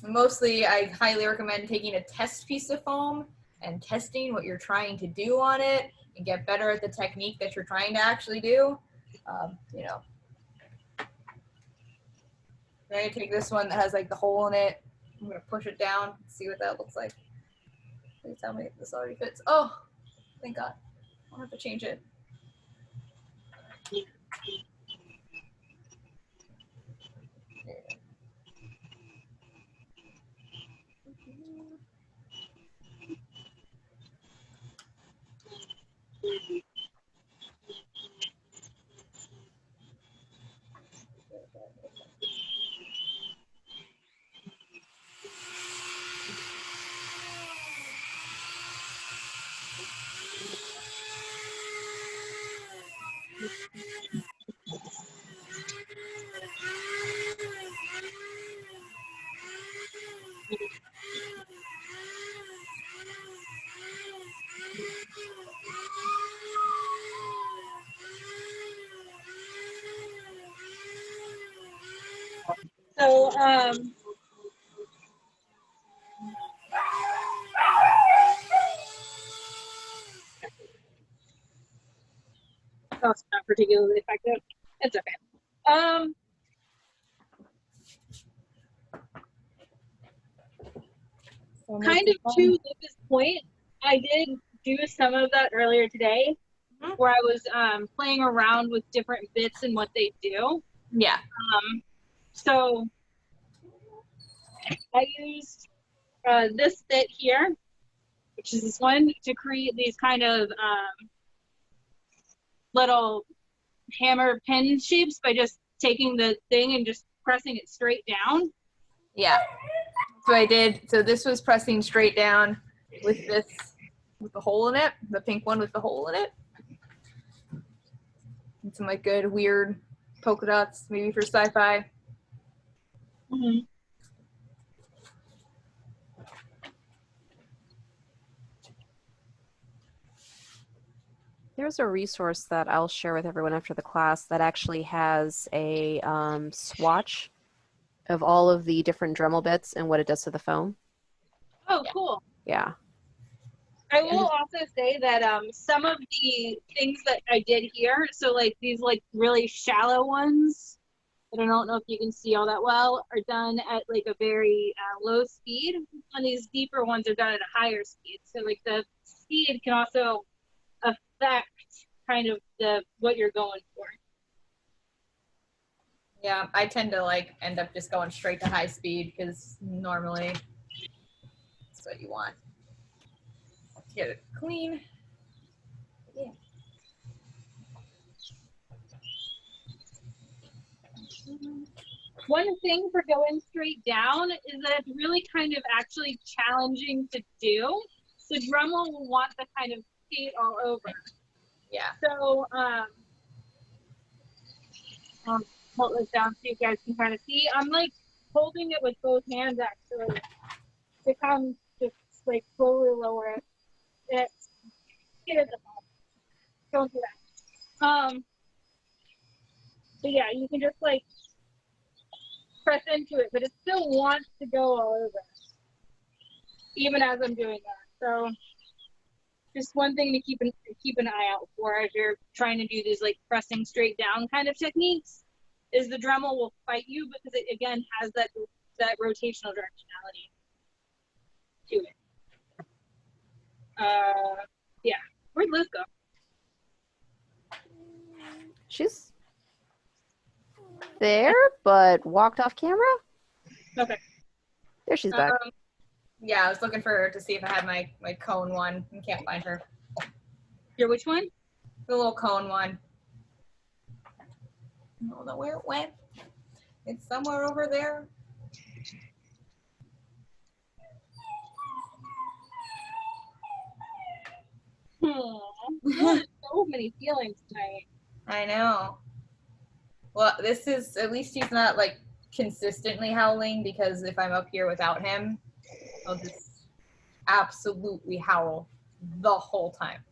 S5: Mostly, I highly recommend taking a test piece of foam and testing what you're trying to do on it and get better at the technique that you're trying to actually do, you know. I'm gonna take this one that has like the hole in it. I'm gonna push it down, see what that looks like. Please tell me this already fits. Oh, thank God. I'll have to change it.
S2: So, that's not particularly effective. It's okay. Kind of to Luca's point, I did do some of that earlier today, where I was playing around with different bits and what they do.
S5: Yeah.
S2: So I used this bit here, which is this one, to create these kind of little hammer pin shapes by just taking the thing and just pressing it straight down.
S5: Yeah. So I did. So this was pressing straight down with this, with the hole in it, the pink one with the hole in it. And some like good weird polka dots, maybe for sci-fi.
S2: Mm-hmm.
S4: There's a resource that I'll share with everyone after the class that actually has a swatch of all of the different Dremel bits and what it does to the foam.
S2: Oh, cool.
S4: Yeah.
S2: I will also say that some of the things that I did here, so like these like really shallow ones that I don't know if you can see all that well, are done at like a very low speed, and these deeper ones are done at a higher speed. So like the speed can also affect kind of what you're going for.
S5: Yeah, I tend to like end up just going straight to high speed because normally that's what you want. Get it clean. Yeah.
S2: One thing for going straight down is that it's really kind of actually challenging to do. So Dremel will want to kind of skate all over.
S5: Yeah.
S2: So I'll hold this down so you guys can kind of see. I'm like holding it with both hands actually to come just like slowly lower it. Get at the top. Don't do that. But yeah, you can just like press into it, but it still wants to go all over, even as I'm doing that. So just one thing to keep an eye out for as you're trying to do these like pressing straight down kind of techniques is the Dremel will fight you because it again has that rotational directionality to it. Yeah. Where'd Liz go?
S4: She's there, but walked off camera.
S2: Okay.
S4: There she's back.
S5: Yeah, I was looking for her to see if I had my cone one and can't find her.
S2: Your which one?
S5: The little cone one. I don't know where it went. It's somewhere over there.
S2: So many feelings tonight.
S5: I know. Well, this is, at least he's not like consistently howling, because if I'm up here without him, I'll just absolutely howl the whole time.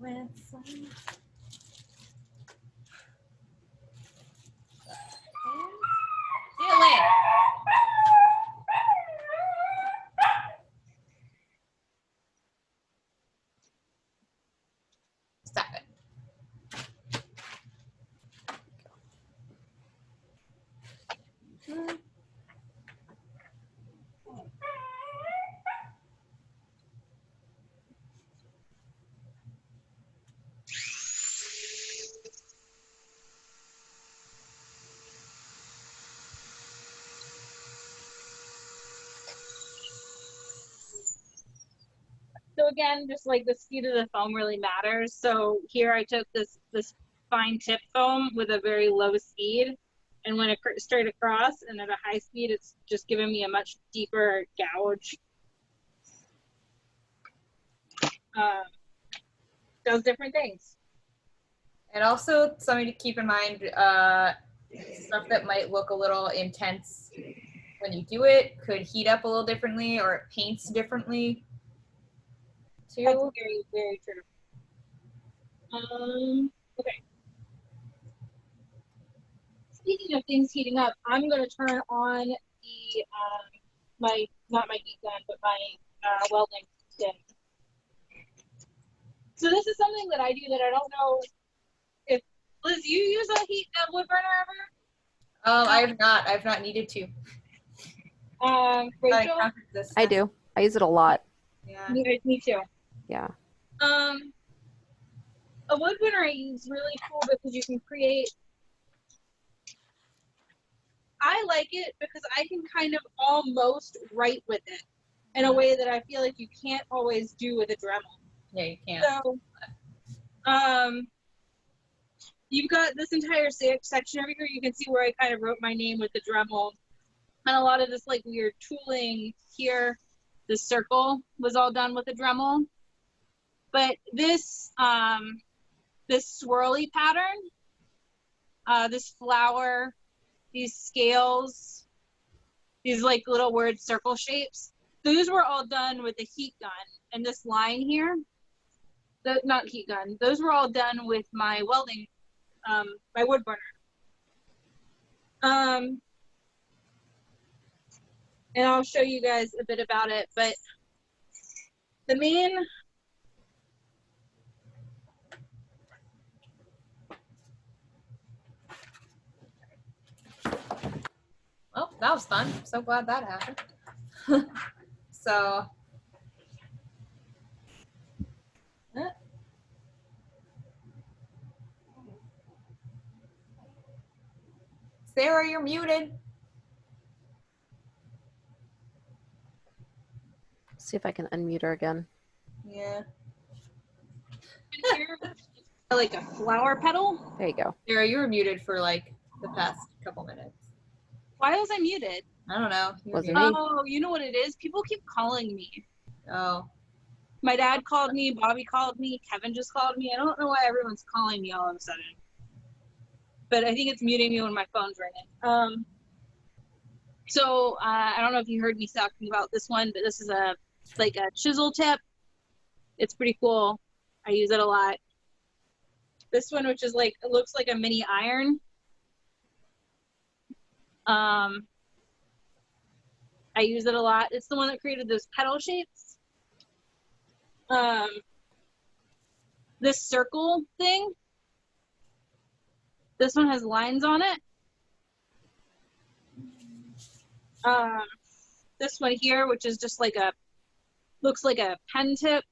S5: With Yeah, land. Stop it.
S2: So again, just like the speed of the foam really matters. So here I took this fine tip foam with a very low speed and went straight across, and at a high speed, it's just giving me a much deeper gouge. Does different things.
S5: And also something to keep in mind, stuff that might look a little intense when you do it could heat up a little differently, or it paints differently too.
S2: That's very, very true. Okay. Speaking of things heating up, I'm going to turn on the, not my heat gun, but my welding stick. So this is something that I do that I don't know if, Liz, you use a wood burner ever?
S5: I've not needed to.
S2: Rachel?
S4: I do. I use it a lot.
S5: Yeah.
S2: Me too.
S4: Yeah.
S2: A wood burner I use is really cool because you can create. I like it because I can kind of almost write with it in a way that I feel like you can't always do with a Dremel.
S5: Yeah, you can't.
S2: So, you've got this entire section over here. You can see where I kind of wrote my name with the Dremel, and a lot of this like weird tooling here. This circle was all done with a Dremel, but this this swirly pattern, this flower, these scales, these like little weird circle shapes, those were all done with a heat gun. And this line here, not heat gun, those were all done with my welding, my wood burner. And I'll show you guys a bit about it, but the main,
S5: Well, that was fun. So glad that happened. So, Sarah, you're muted.
S4: See if I can unmute her again.
S5: Yeah.
S2: like a flower petal.
S4: There you go.
S5: Sarah, you were muted for like the past couple minutes.
S2: Why was I muted?
S5: I don't know. You were
S4: Wasn't
S5: muted.
S4: me.
S2: Oh, you know what it is? People keep calling me.
S5: Oh.
S2: My dad called me, Bobby called me, Kevin just called me. I don't know why everyone's calling me all of a sudden. But I think it's muting me when my phone's ringing. So I don't know if you heard me talking about this one, but this is like a chisel tip. It's pretty cool. I use it a lot. This one, which is like, it looks like a mini iron. I use it a lot. It's the one that created those petal shapes. This circle thing, this one has lines on it. This one here, which is just like looks like a pen tip.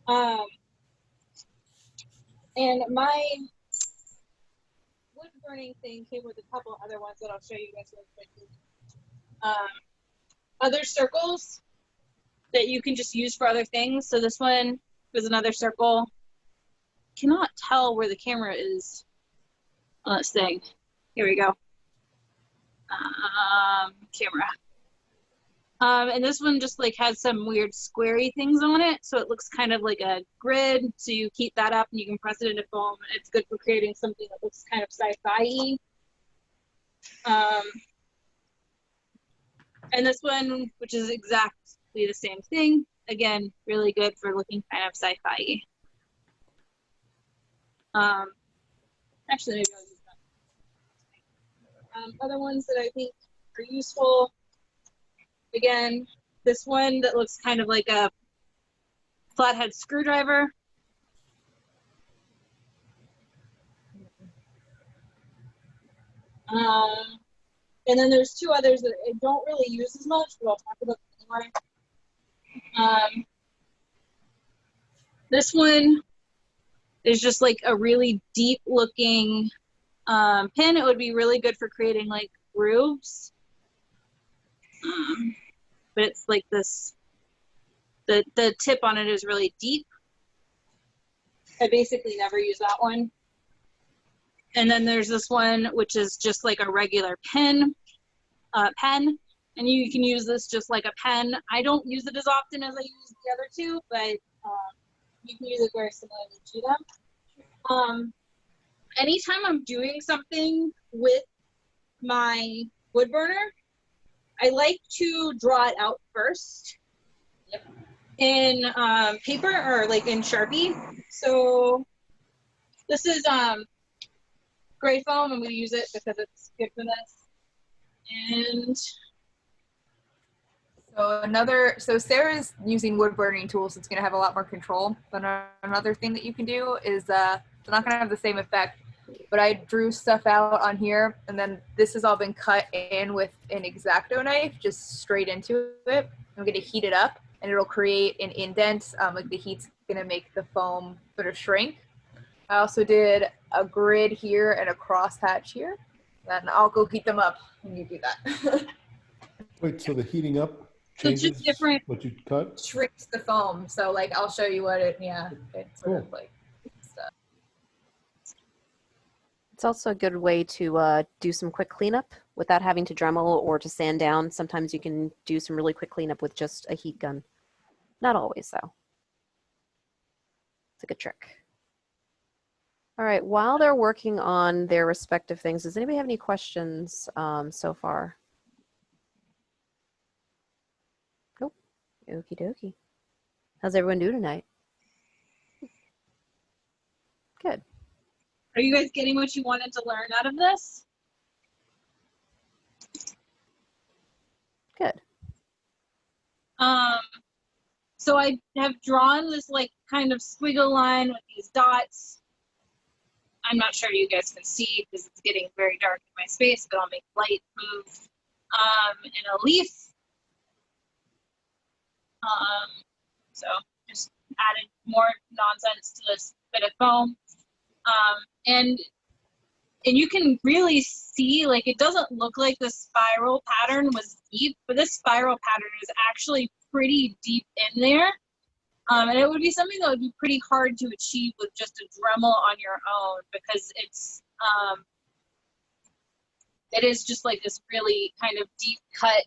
S2: And my wood burning thing came with a couple other ones that I'll show you guys real quickly. Other circles that you can just use for other things. So this one was another circle. Cannot tell where the camera is on this thing. Here we go. Camera. And this one just like has some weird squarey things on it, so it looks kind of like a grid. So you heat that up and you can press it into foam. It's good for creating something that looks kind of sci-fi-y. And this one, which is exactly the same thing, again, really good for looking kind of sci-fi. Actually, maybe I'll use that. Other ones that I think are useful, again, this one that looks kind of like a flathead screwdriver. And then there's two others that I don't really use as much, but I'll talk about them anyway. This one is just like a really deep looking pin. It would be really good for creating like grooves. But it's like this, the tip on it is really deep. I basically never use that one. And then there's this one, which is just like a regular pen, and you can use this just like a pen. I don't use it as often as I use the other two, but you can use it very similarly to them. Anytime I'm doing something with my wood burner, I like to draw it out first. Yep. In paper or like in Sharpie. So this is gray foam. I'm going to use it because it's good for this. And
S5: so Sarah's using wood burning tools. It's going to have a lot more control. But another thing that you can do is it's not going to have the same effect. But I drew stuff out on here, and then this has all been cut in with an X-Acto knife, just straight into it. I'm going to heat it up, and it'll create an indent. Like the heat's going to make the foam sort of shrink. I also did a grid here and a crosshatch here. And I'll go heat them up when you do that.
S6: Wait, so the heating up changes
S2: just different.
S6: what you cut?
S5: Shrinks the foam. So like I'll show you what it, it's sort of like stuff.
S4: It's also a good way to do some quick cleanup without having to Dremel or to sand down. Sometimes you can do some really quick cleanup with just a heat gun. Not always, though. It's a good trick. All right, while they're working on their respective things, does anybody have any questions so far? Nope. Okie dokie. How's everyone doing tonight? Good.
S2: Are you guys getting what you wanted to learn out of this?
S4: Good.
S2: So I have drawn this like kind of squiggle line with these dots. I'm not sure you guys can see because it's getting very dark in my space, but I'll make light move in a leaf. So just added more nonsense to this bit of foam. And you can really see, like, it doesn't look like the spiral pattern was deep, but this spiral pattern is actually pretty deep in there. And it would be something that would be pretty hard to achieve with just a Dremel on your own, because it is just like this really kind of deep cut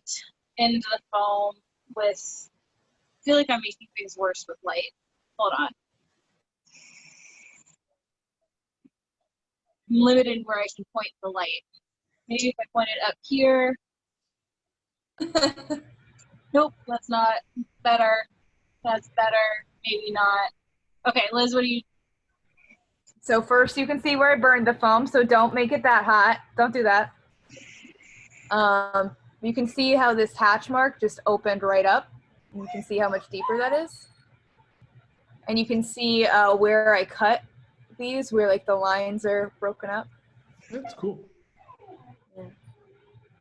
S2: into the foam with, I feel like I'm making things worse with light. Hold on. I'm limited where I can point the light. Maybe if I point it up here. Nope, that's not better. That's better. Maybe not. Okay, Liz, what do you?
S5: So first you can see where I burned the foam, so don't make it that hot. Don't do that. You can see how this hatch mark just opened right up. You can see how much deeper that is. And you can see where I cut these, where like the lines are broken up.
S6: That's cool.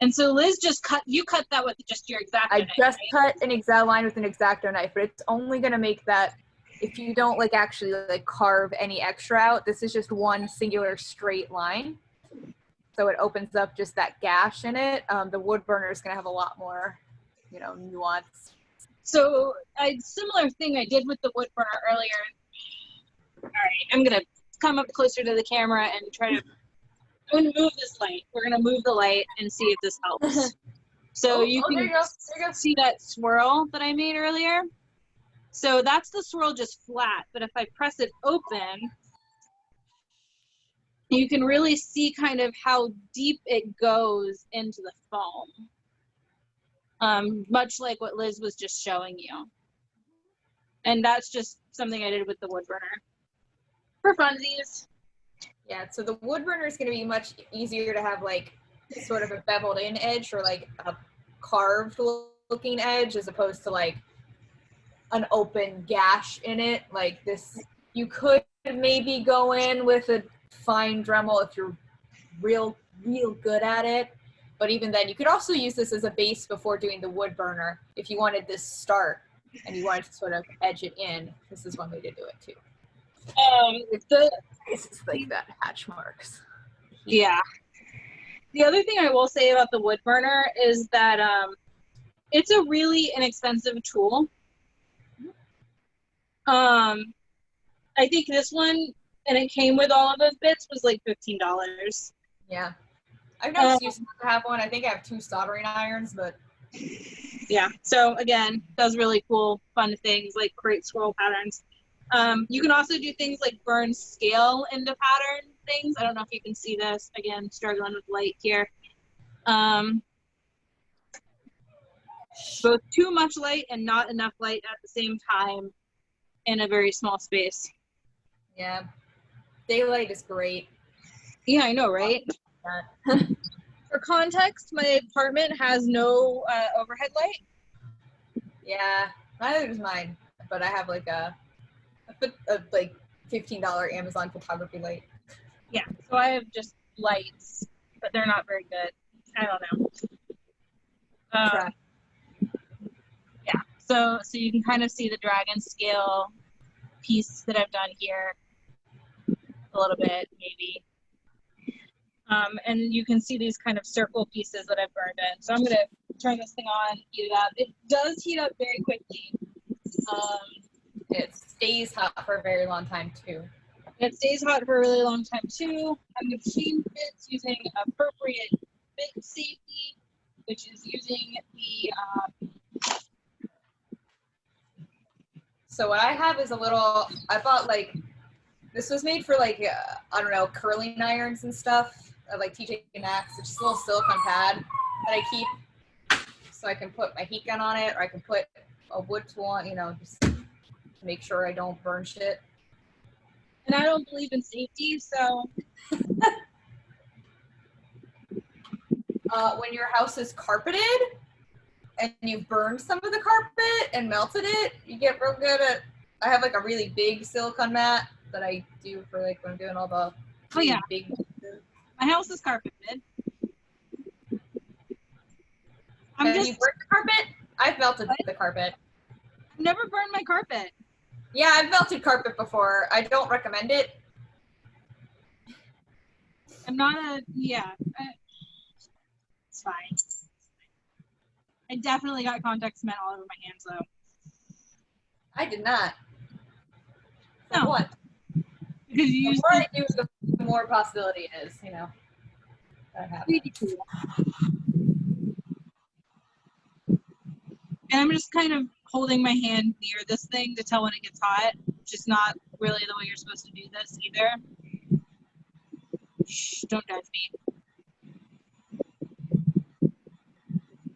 S2: And so Liz just cut that with just your X-Acto
S5: I
S2: knife,
S5: just
S2: right?
S5: cut an exact line with an X-Acto knife, but it's only gonna make that if you don't like actually like carve any extra out. This is just one singular straight line. So it opens up just that gash in it. The wood burner is gonna have a lot more, nuance.
S2: So a similar thing I did with the wood burner earlier. All right, I'm gonna come up closer to the camera and try to. I'm gonna move this light. We're gonna move the light and see if this helps. So you can
S5: there you go. There you go.
S2: see that swirl that I made earlier. So that's the swirl just flat, but if I press it open, you can really see kind of how deep it goes into the foam. Much like what Liz was just showing you. And that's just something I did with the wood burner for funsies.
S5: Yeah, so the wood burner is going to be much easier to have like sort of a beveled in edge or like a carved looking edge as opposed to like an open gash in it. Like this, you could maybe go in with a fine Dremel if you're real good at it. But even then, you could also use this as a base before doing the wood burner if you wanted this start and you wanted to sort of edge it in. This is one way to do it too. This is like that hatch marks.
S2: Yeah. The other thing I will say about the wood burner is that it's a really inexpensive tool. I think this one, and it came with all of those bits, was like $15.
S5: Yeah. I've noticed you to have one. I think I have 2 soldering irons, but
S2: yeah. So again, does really cool, fun things like create swirl patterns. You can also do things like burn scale into pattern things. I don't know if you can see this. Again, struggling with light here. Both too much light and not enough light at the same time in a very small space.
S5: yeah. Daylight is great.
S2: Yeah, I know, right? For context, my apartment has no overhead light.
S5: Yeah, neither does mine, but I have like a like $15 Amazon photography light.
S2: Yeah, so I have just lights, but they're not very good. I don't know.
S5: Try.
S2: Yeah, so you can kind of see the dragon scale piece that I've done here a little bit, maybe. And you can see these kind of circle pieces that I've burned in. So I'm going to turn this thing on, heat it up. It does heat up very quickly.
S5: It stays hot for a very long time too.
S2: It stays hot for a really long time too. I'm going to change bits using appropriate bit safety, which is using the
S5: So what I have is a little, I bought like, this was made for like, I don't know, curling irons and stuff, like TJ Maxx. It's just a little silicone pad that I keep so I can put my heat gun on it, or I can put a wood tool on, you know, just to make sure I don't burn shit.
S2: and I don't believe in safety, so
S5: when your house is carpeted and you've burned some of the carpet and melted it, you get real good at, I have like a really big silicone mat that I do for like when I'm doing all the really big.
S2: My house is carpeted.
S5: Have you burned the carpet? I've melted the carpet.
S2: I've never burned my carpet.
S5: Yeah, I've melted carpet before. I don't recommend it.
S2: I'm not a, it's fine. I definitely got contact cement all over my hands though.
S5: I did not.
S2: No.
S5: What?
S2: Because you
S5: The more I do, the more possibility it is, you know. That happens.
S2: And I'm just kind of holding my hand near this thing to tell when it gets hot, which is not really the way you're supposed to do this either. Shh, don't judge me.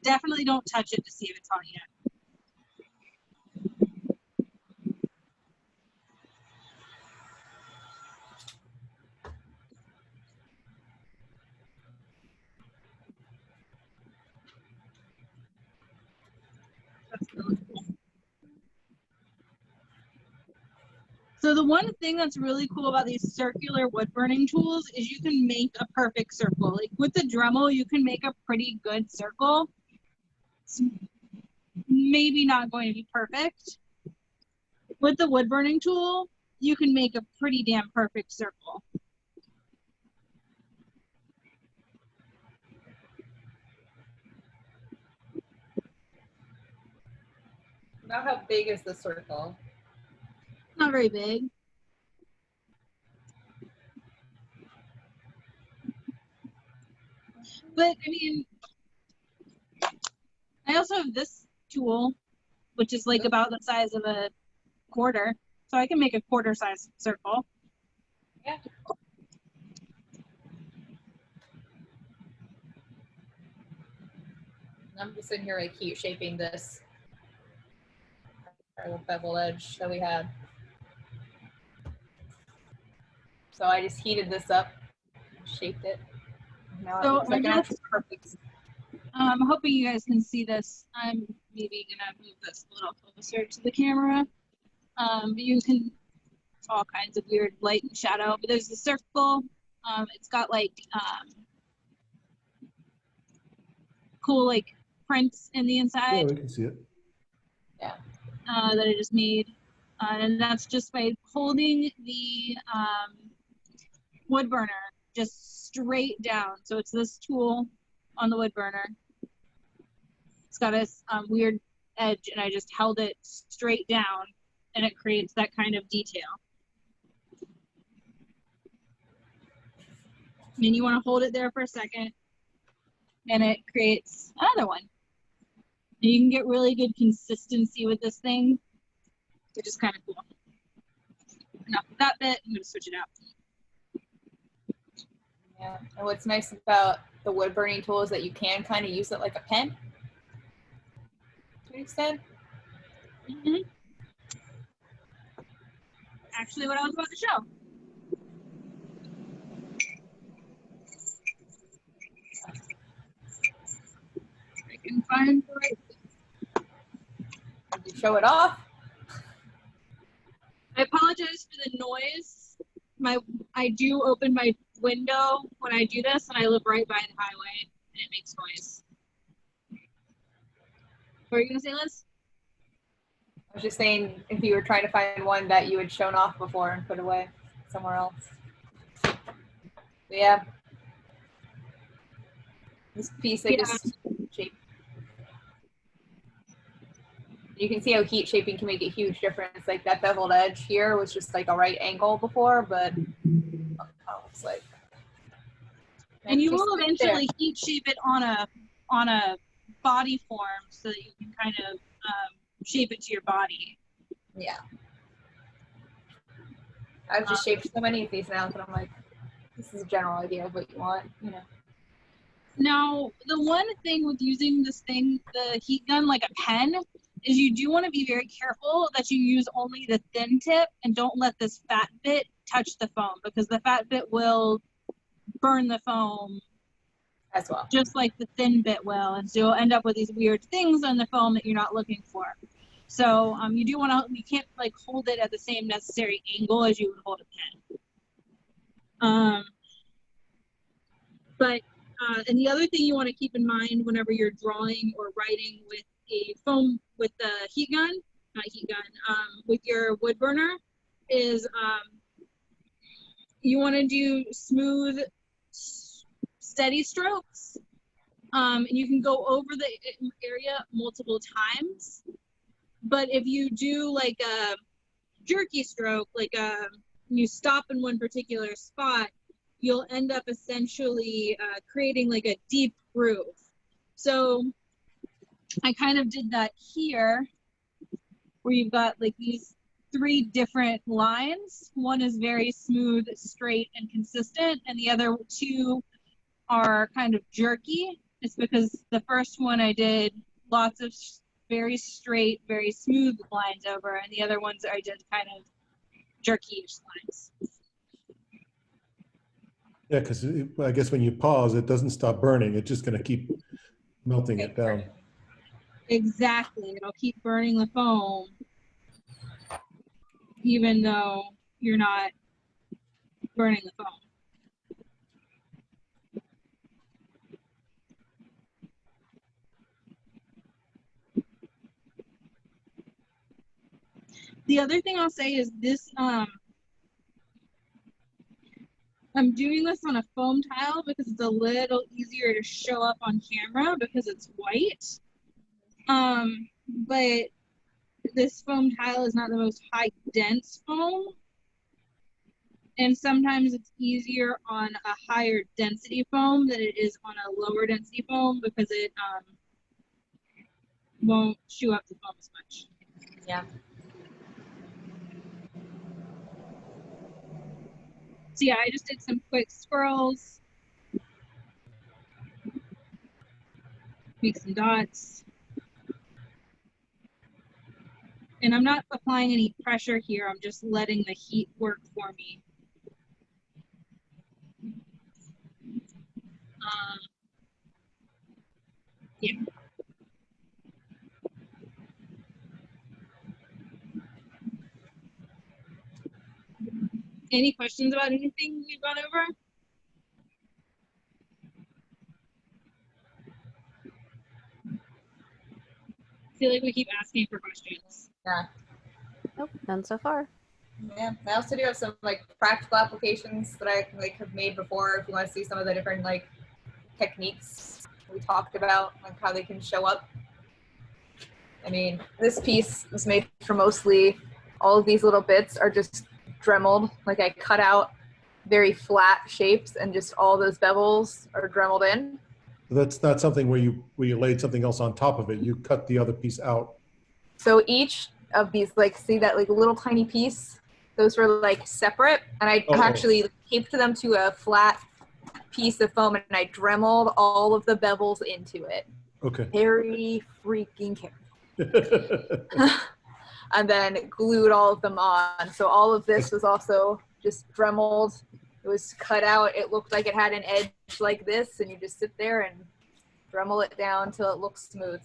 S2: Definitely don't touch it to see if it's hot yet. So the one thing that's really cool about these circular wood burning tools is you can make a perfect circle. Like with the Dremel, you can make a pretty good circle. It's maybe not going to be perfect. With the wood burning tool, you can make a pretty damn perfect circle.
S5: Now how big is the circle?
S2: Not very big. But I mean, I also have this tool, which is like about the size of a quarter. So I can make a quarter size circle.
S5: Yeah. I'm just sitting here like heat shaping this. or the bevel edge that we had. So I just heated this up, shaped it. Now it
S2: So
S5: looks like an actual perfect.
S2: I'm hoping you guys can see this. I'm maybe gonna move this a little closer to the camera. But you can, all kinds of weird light and shadow. But there's the circle. It's got like cool like prints in the
S6: Yeah,
S2: inside
S6: we can see it.
S5: Yeah.
S2: that I just made, and that's just by holding the wood burner just straight down. So it's this tool on the wood burner. It's got a weird edge, and I just held it straight down, and it creates that kind of detail. And you want to hold it there for a second, and it creates another one. And you can get really good consistency with this thing, which is kind of cool. Enough of that bit. I'm going to switch it out.
S5: Yeah. And what's nice about the wood burning tool is that you can kind of use it like a pen to an extent.
S2: Mm-hmm. Actually, what I was about to show. I can find the right.
S5: Did you show it off?
S2: I apologize for the noise. I do open my window when I do this, and I live right by the highway, and it makes noise. What are you gonna say, Liz?
S5: I was just saying if you were trying to find one that you had shown off before and put away somewhere else. But yeah. This piece I just shaped. You can see how heat shaping can make a huge difference. Like that beveled edge here was just like a right angle before, but oh, it looks like.
S2: And you will eventually heat shape it on a body form so that you can kind of shape it to your body.
S5: Yeah. I've just shaped so many of these now that I'm like, this is a general idea of what you want, you know.
S2: Now, the one thing with using this thing, the heat gun, like a pen, is you do want to be very careful that you use only the thin tip and don't let this fat bit touch the foam, because the fat bit will burn the foam
S5: As well.
S2: just like the thin bit will, and so you'll end up with these weird things on the foam that you're not looking for. So you do want to, you can't like hold it at the same necessary angle as you would hold a pen. And the other thing you want to keep in mind whenever you're drawing or writing with a foam, with the heat gun, with your wood burner, is you want to do smooth, steady strokes. And you can go over the area multiple times. But if you do like a jerky stroke, like you stop in one particular spot, you'll end up essentially creating like a deep groove. So I kind of did that here, where you've got like these 3 different lines. One is very smooth, straight, and consistent, and the other 2 are kind of jerky. It's because the first one I did lots of very straight, very smooth lines over, and the other ones I did kind of jerky-ish lines.
S6: Yeah, because I guess when you pause, it doesn't stop burning. It's just going to keep melting it down.
S2: Exactly. It'll keep burning the foam, even though you're not burning the foam. The other thing I'll say is this, I'm doing this on a foam tile because it's a little easier to show up on camera because it's white. But this foam tile is not the most high dense foam. And sometimes it's easier on a higher density foam than it is on a lower density foam because it won't chew up the foam as much.
S5: Yeah.
S2: So yeah, I just did some quick swirls. Make some dots. And I'm not applying any pressure here. I'm just letting the heat work for me. Yeah. Any questions about anything we've gone over? I feel like we keep asking for questions.
S5: Yeah.
S4: Nope, none so far.
S5: Yeah. I also do have some like practical applications that I like have made before. If you want to see some of the different like techniques we talked about, like how they can show up. I mean, this piece was made for mostly all of these little bits are just dremeled. Like I cut out very flat shapes and just all those bevels are dremeled in.
S6: That's not something where you laid something else on top of it. You cut the other piece out.
S5: So each of these, like, see that like little tiny piece? Those were like separate, and I actually taped them to a flat piece of foam, and I dremeled all of the bevels into it.
S6: Okay.
S5: Very freaking careful. And then glued all of them on. So all of this was also just dremeled. It was cut out. It looked like it had an edge like this, and you just sit there and dremel it down until it looks smooth.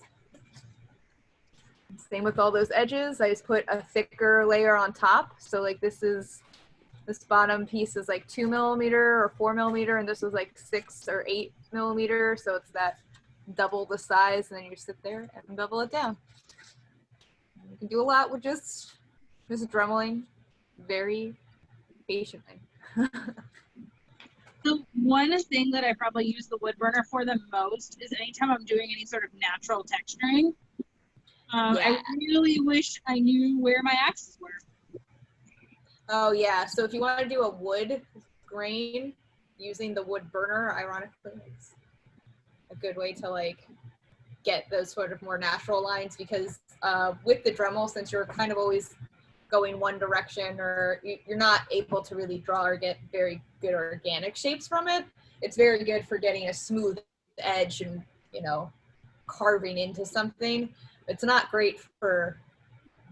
S5: Same with all those edges. I just put a thicker layer on top. So like this bottom piece is like 2 millimeter or 4 millimeter, and this was like 6 or 8 millimeter. So it's that double the size, and then you sit there and bevel it down. You can do a lot with just dremeling very patiently.
S2: The one thing that I probably use the wood burner for the most is anytime I'm doing any sort of natural texturing. I really wish I knew where my axes were.
S5: Oh yeah, so if you want to do a wood grain using the wood burner, ironically, it's a good way to like get those sort of more natural lines, because with the Dremel, since you're kind of always going one direction, or you're not able to really draw or get very good organic shapes from it, it's very good for getting a smooth edge and, you know, carving into something. It's not great for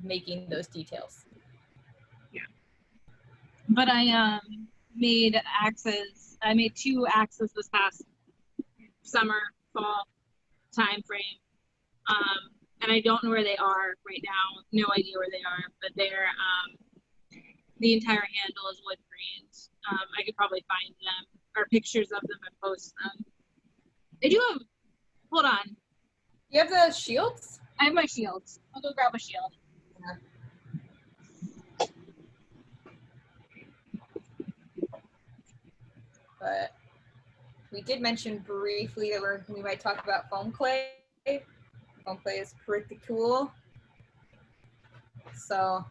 S5: making those details.
S2: Yeah. But I made axes. I made 2 axes this past summer, fall time frame. And I don't know where they are right now. No idea where they are, but they're the entire handle is wood grained. I could probably find them or pictures of them and post them. I do have. Hold on.
S5: You have the shields?
S2: I have my shields. I'll go grab a shield.
S5: Yeah. But we did mention briefly that we might talk about foam clay. Foam clay is pretty cool. So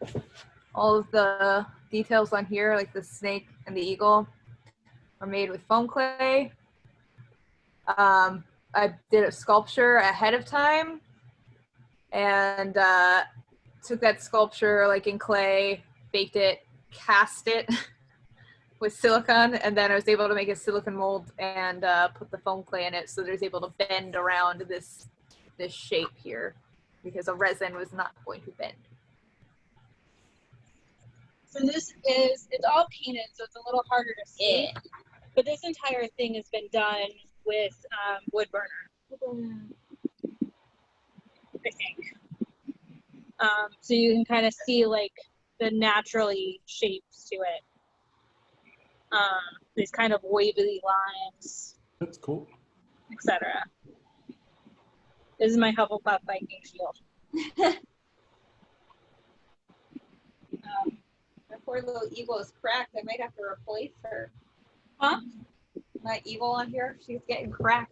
S5: all of the details on here, like the snake and the eagle, are made with foam clay. I did a sculpture ahead of time and took that sculpture like in clay, baked it, cast it with silicone, and then I was able to make a silicone mold and put the foam clay in it, so there's able to bend around this shape here, because a resin was not going to bend.
S2: So this is, it's all painted, so it's a little harder to see. Yeah. But this entire thing has been done with wood burner, I think. So you can kind of see like the naturally shapes to it. These kind of wavy lines.
S6: That's cool.
S2: Etc. This is my Hufflepuff Viking shield.
S5: My poor little eagle is cracked. I might have to replace her.
S2: Huh?
S5: My eagle on here, she's getting cracked.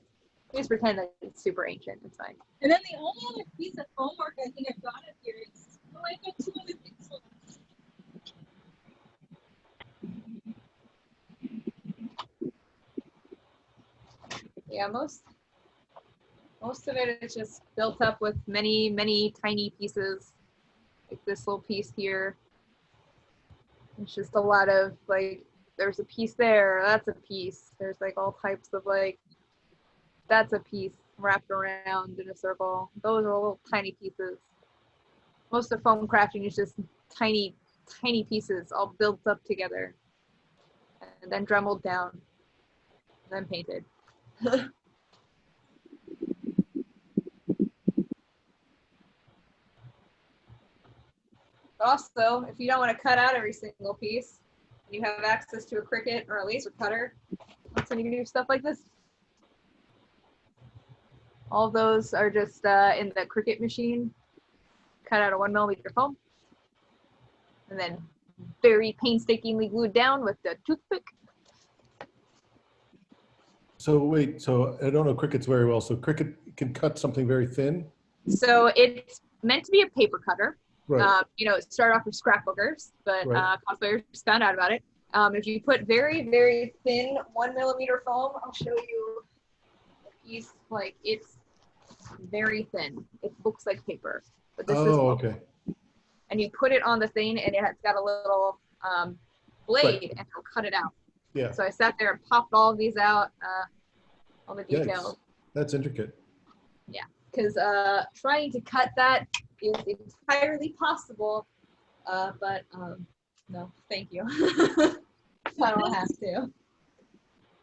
S5: Just pretend that it's super ancient. It's fine.
S2: And then the only other piece of foam work I think I've got up here is, well, I got 2 other things.
S5: Yeah, most of it is just built up with many, many tiny pieces. Like this little piece here. It's just a lot of like, there's a piece there, that's a piece. There's like all types of like, that's a piece wrapped around in a circle. Those are little tiny pieces.
S1: most of foam crafting is just tiny pieces all built up together and then dremeled down, then painted. But also, if you don't want to cut out every single piece, you have access to a Cricut or a laser cutter. That's when you can do stuff like this. All those are just in the Cricut machine, cut out a 1mm foam, and then very painstakingly glued down with the toothpick.
S6: So wait, so I don't know Cricuts very well. So Cricut can cut something very thin?
S1: So it's meant to be a paper cutter.
S6: Right.
S1: You know, it started off with scrapbookers, but
S6: Right.
S1: cosplayers found out about it. If you put very thin 1mm foam, I'll show you a piece, like it's very thin. It looks like paper, but this is
S6: Oh,
S1: foam.
S6: okay.
S1: And you put it on the thing, and it's got a little blade,
S6: Right.
S1: and it'll cut it out.
S6: Yeah.
S1: So I sat there and popped all of these out, all the
S6: Yikes.
S1: details.
S6: That's intricate.
S1: Because trying to cut that is entirely possible, but no, thank you. I don't have to.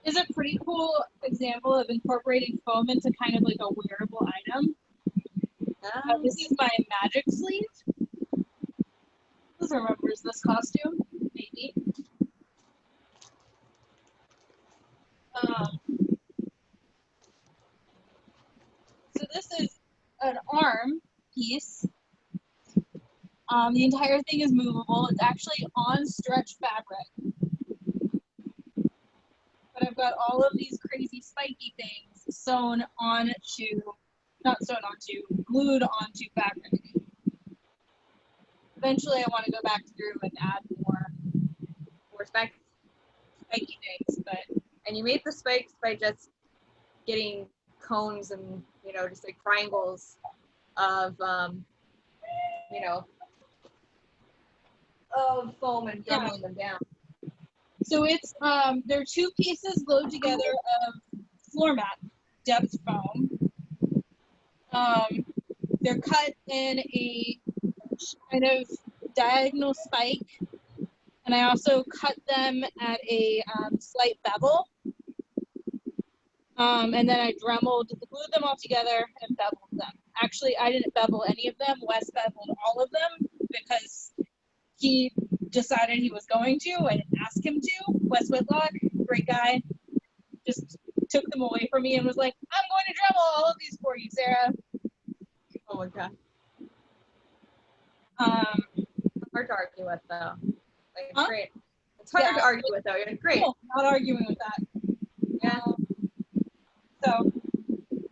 S2: Is a pretty cool example of incorporating foam into kind of like a wearable item. This is my magic sleeve. This remembers this costume, maybe. So this is an arm piece. The entire thing is movable. It's actually on stretch fabric. But I've got all of these crazy spiky things sewn onto, not sewn onto, glued onto fabric. Eventually I want to go back through and add more spiky things, but.
S1: And you made the spikes by just getting cones and, you know, just like triangles of, you know, of foam and drumming them down.
S2: So it's, there are two pieces glued together of floor mat depth foam. They're cut in a kind of diagonal spike, and I also cut them at a slight bevel. And then I glued them all together and beveled them. Actually, I didn't bevel any of them. Wes beveled all of them because he decided he was going to. I didn't ask him to. Wes Whitlock, great guy, just took them away from me and was like, I'm going to Dremel all of these for you, Sarah.
S1: Oh my god.
S2: Hard
S1: to argue with, though. Like, it's
S2: huh?
S1: great. It's hard to argue with, though. You're great.
S2: Cool. Not arguing with that.
S1: Yeah.
S2: So,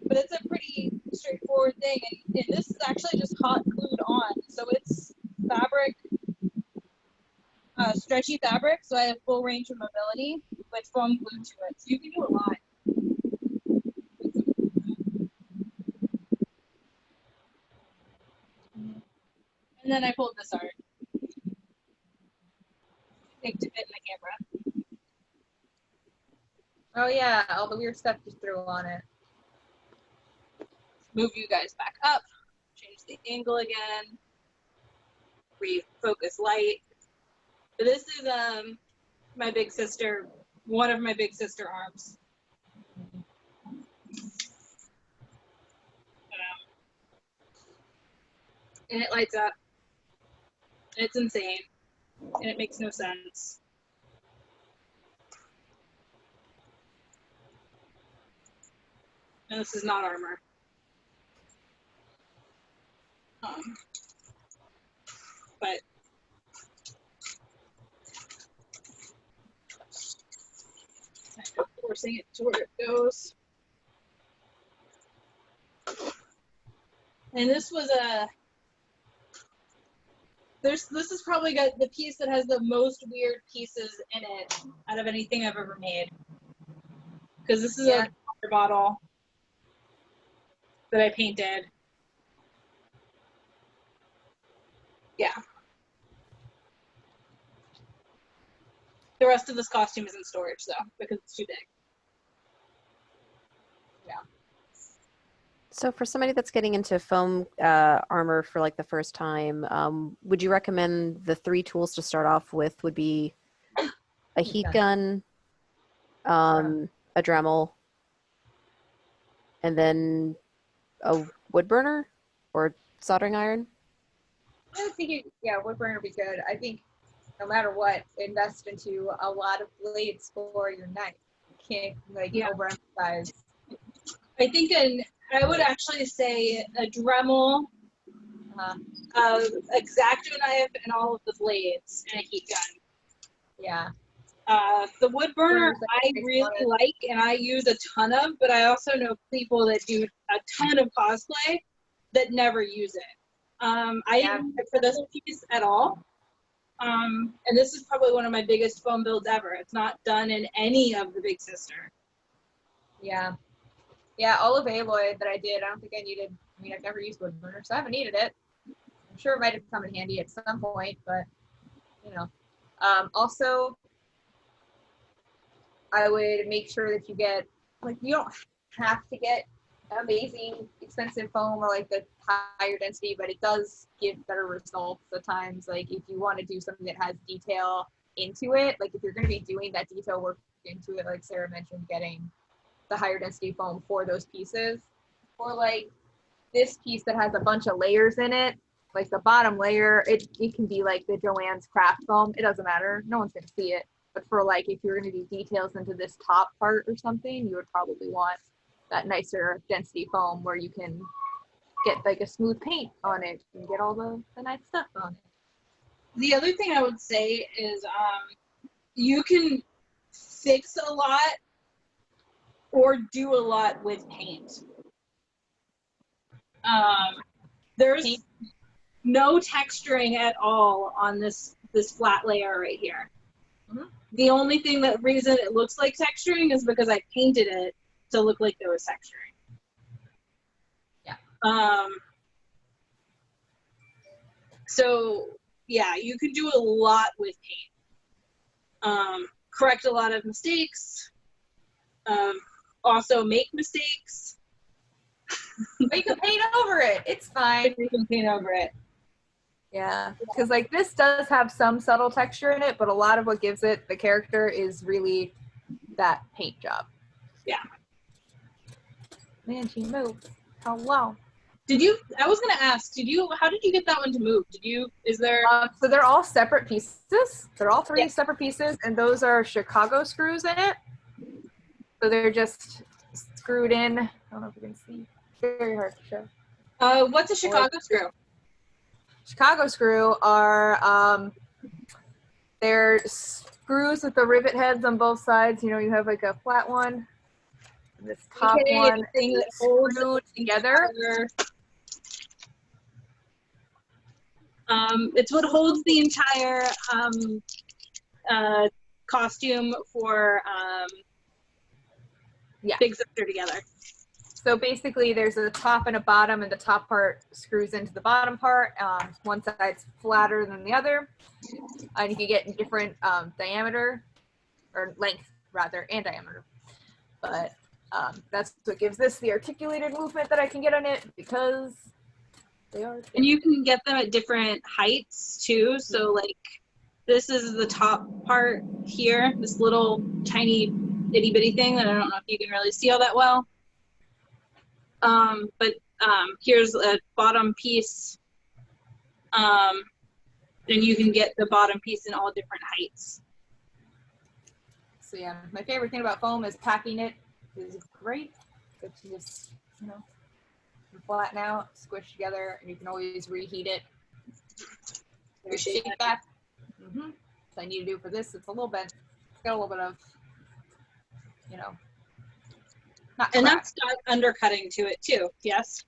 S2: but it's a pretty straightforward thing, and this is actually just hot glued on. So it's fabric, stretchy fabric, so I have full range of mobility with foam glued to it. So you can do a lot. And then I pulled this art. Take to fit in the camera.
S1: Oh yeah, all the weird stuff you threw on it.
S2: Move you guys back up. Change the angle again. Refocus light. But this is my big sister, one of my big sister arms. And it lights up. And it's insane. And it makes no sense. And this is not armor. But I'm forcing it to where it goes. And this was this is probably got the piece that has the most weird pieces in it out of anything I've ever made. Because this is a water bottle that I painted. Yeah. The rest of this costume is in storage though, because it's too big. Yeah.
S4: So for somebody that's getting into foam armor for like the first time, would you recommend the 3 tools to start off with would be a heat gun, a Dremel, and then a wood burner or soldering iron?
S5: I think wood burner would be good. I think no matter what, invest into a lot of blades for your knife. You can't overemphasize.
S2: I think I would actually say a Dremel, X-Acto knife, and all of the blades, and a heat gun.
S5: Yeah.
S2: The wood burner I really like, and I use a ton of, but I also know people that do a ton of cosplay that never use it. I didn't use it for this piece at all. And this is probably one of my biggest foam builds ever. It's not done in any of the Big Sister.
S5: Yeah. Yeah, all of Aloy that I did, I don't think I needed, I've never used wood burner, so I haven't needed it. I'm sure it might have come in handy at some point, but, also, I would make sure that you get, you don't have to get amazing expensive foam or the higher density, but it does give better results at times. If you want to do something that has detail into it, if you're going to be doing that detail work into it, like Sarah mentioned, getting the higher density foam for those pieces, or this piece that has a bunch of layers in it, the bottom layer, it can be the Joann's craft foam. It doesn't matter, no one's going to see it. But for if you're going to do details into this top part or something, you would probably want that nicer density foam where you can get a smooth paint on it and get all the nice stuff on it.
S2: The other thing I would say is you can fix a lot or do a lot with paint. There's no texturing at all on this flat layer right here.
S5: Mm-hmm.
S2: The only reason it looks like texturing is because I painted it to look like there was texturing.
S5: Yeah.
S2: So yeah, you can do a lot with paint. Correct a lot of mistakes. Also make mistakes.
S5: But you can paint over it. It's fine.
S2: You can paint over it.
S5: Yeah, because this does have some subtle texture in it, but a lot of what gives it the character is really that paint job.
S2: Yeah.
S5: Man, she moved. Hello.
S2: I was gonna ask, how did you get that one to move? Is there?
S5: So they're all separate pieces. They're all 3 separate pieces, and those are Chicago screws in it. So they're just screwed in. I don't know if you can see. Very hard to show.
S2: What's a Chicago screw?
S5: Chicago screw are they're screws with the rivet heads on both sides. You have a flat one, and this top one
S2: thing that holds
S5: screwed together.
S2: It's what holds the entire costume for Big Sister together.
S5: So basically there's a top and a bottom, and the top part screws into the bottom part. One side's flatter than the other. And you can get different diameter, or length rather, and diameter. But that's what gives this the articulated movement that I can get on it, because they are.
S2: And you can get them at different heights too. So this is the top part here, this little tiny itty bitty thing that I don't know if you can really see all that well. But here's a bottom piece, and you can get the bottom piece in all different heights.
S5: So yeah, my favorite thing about foam is packing it is great. It's just, flatten out, squish together, and you can always reheat it.
S2: Appreciate
S5: that. So I need to do for this. It's got a little bit of,
S2: and that's got undercutting to it too. Yes.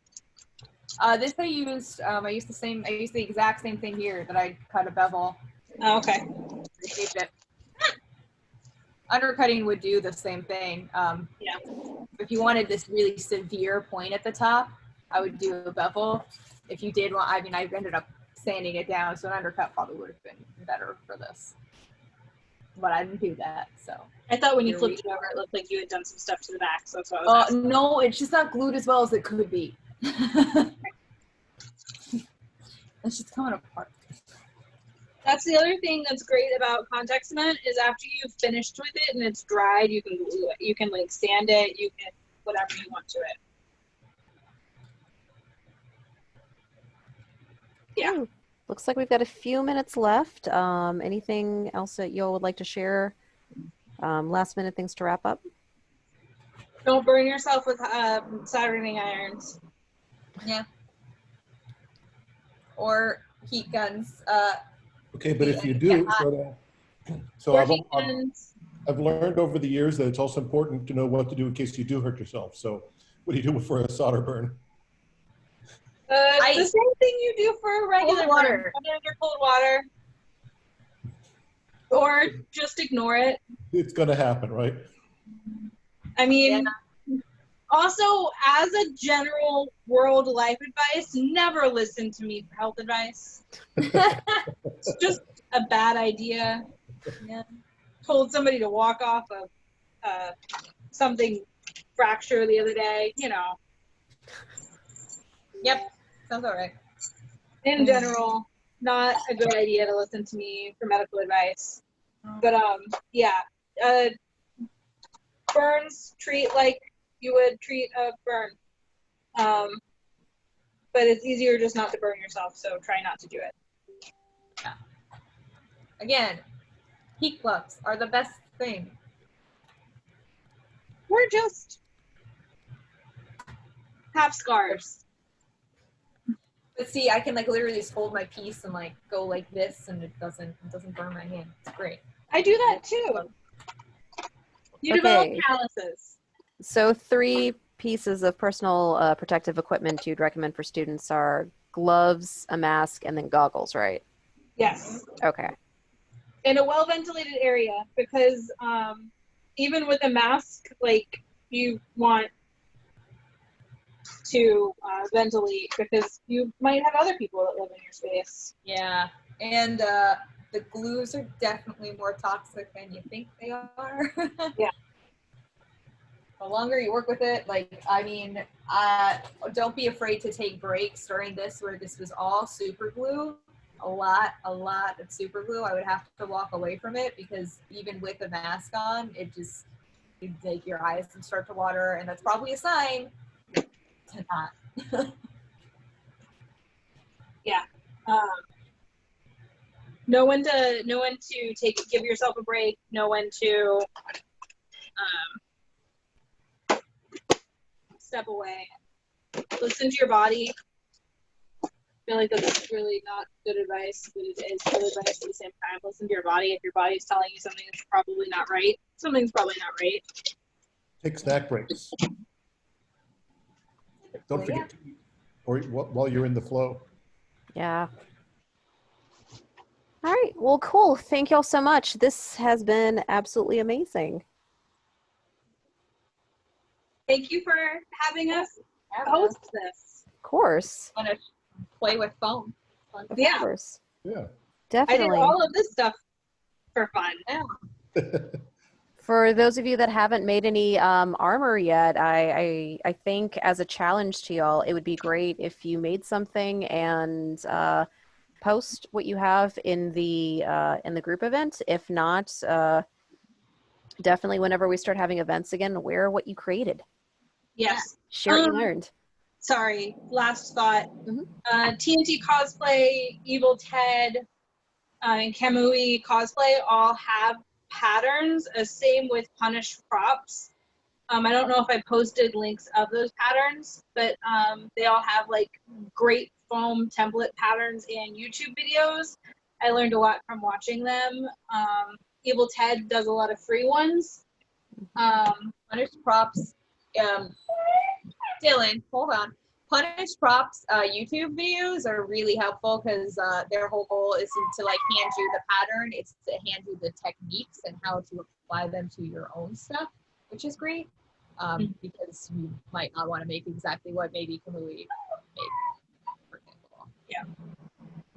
S5: This I used the exact same thing here that I cut a bevel.
S2: Oh, okay.
S5: Reshaped it. Undercutting would do the same thing.
S2: Yeah.
S5: If you wanted this really severe point at the top, I would do a bevel. If you did want, I ended up sanding it down, so an undercut probably would have been better for this. but I didn't do that. So
S2: I thought when you
S5: Here
S2: flipped
S5: we
S2: it over, it looked like you had done some stuff to the back. So that's what I was asking.
S5: no, it's just not glued as well as it could be. It's just coming apart.
S2: That's the other thing that's great about contact cement is after you've finished with it and it's dried, you can glue it. You can like sand it. You can whatever you want to it. Yeah.
S4: Ooh, looks like we've got a few minutes left. Anything else that y'all would like to share? Last minute things to wrap up?
S2: Don't burn yourself with soldering irons.
S5: Yeah. Or heat guns.
S6: Okay, but if you
S5: Yeah.
S6: do, so
S2: Or
S6: I've,
S2: heat
S6: I've,
S2: guns.
S6: I've learned over the years that it's also important to know what to do in case you do hurt yourself. So what do you do for a solder burn?
S2: The same thing you do for a regular
S5: Cold water.
S2: burn. Put it under cold water. Or just ignore it.
S6: It's going to happen, right?
S2: I mean, also, as a general world life advice, never listen to me for health advice. It's just a bad idea.
S5: Yeah.
S2: Told somebody to walk off of something fracture the other day, you know.
S5: Yep. Sounds all right.
S2: In general, not a good idea to listen to me for medical advice. But yeah, burns treat like you would treat a burn. But it's easier just not to burn yourself, so try not to do it.
S5: Yeah. Again, heat gloves are the best thing.
S2: Or just have scarves.
S5: But see, I can like literally just hold my piece and like go like this, and it doesn't burn my hand. It's great.
S2: I do that too. You develop calluses.
S4: So 3 pieces of personal protective equipment you'd recommend for students are gloves, a mask, and then goggles, right?
S2: Yes.
S4: Okay.
S2: In a well-ventilated area, because even with a mask, like you want to ventilate because you might have other people that live in your space.
S5: Yeah, and the glues are definitely more toxic than you think they are.
S2: Yeah.
S5: The longer you work with it, like, I mean, don't be afraid to take breaks during this where this was all super glue. A lot of super glue. I would have to walk away from it because even with a mask on, it just, you take your eyes and start to water, and that's probably a sign to not.
S2: Yeah. Know when to give yourself a break. Know when to step away. Listen to your body. I feel like that's really not good advice, but it is good advice at the same time. Listen to your body. If your body's telling you something that's probably not right, something's probably not right.
S6: Take snack breaks. Don't forget to eat or while you're in the flow.
S4: Yeah. All right. Well, cool. Thank y'all so much. This has been absolutely amazing.
S2: Thank you for having us host this.
S4: Of course.
S5: Want to play with foam?
S4: Of
S2: Yeah.
S4: course.
S6: Yeah.
S4: Definitely.
S2: I did all of this stuff for fun.
S5: Yeah.
S4: For those of you that haven't made any armor yet, I think as a challenge to y'all, it would be great if you made something and post what you have in the group event. If not, definitely whenever we start having events again, wear what you created.
S2: Yes.
S4: Share what you learned.
S2: Sorry, last thought.
S4: Mhm.
S2: TNT Cosplay, Evil Ted, and Kamui Cosplay all have patterns. Same with Punished Props. I don't know if I posted links of those patterns, but they all have like great foam template patterns and YouTube videos. I learned a lot from watching them. Evil Ted does a lot of free ones.
S5: Punished Props. Dylan, hold on. Punished Props YouTube videos are really helpful because their whole goal isn't to like hand you the pattern, it's to hand you the techniques and how to apply them to your own stuff, which is great because you might not want to make exactly what maybe Kamui made, for example.
S2: Yeah.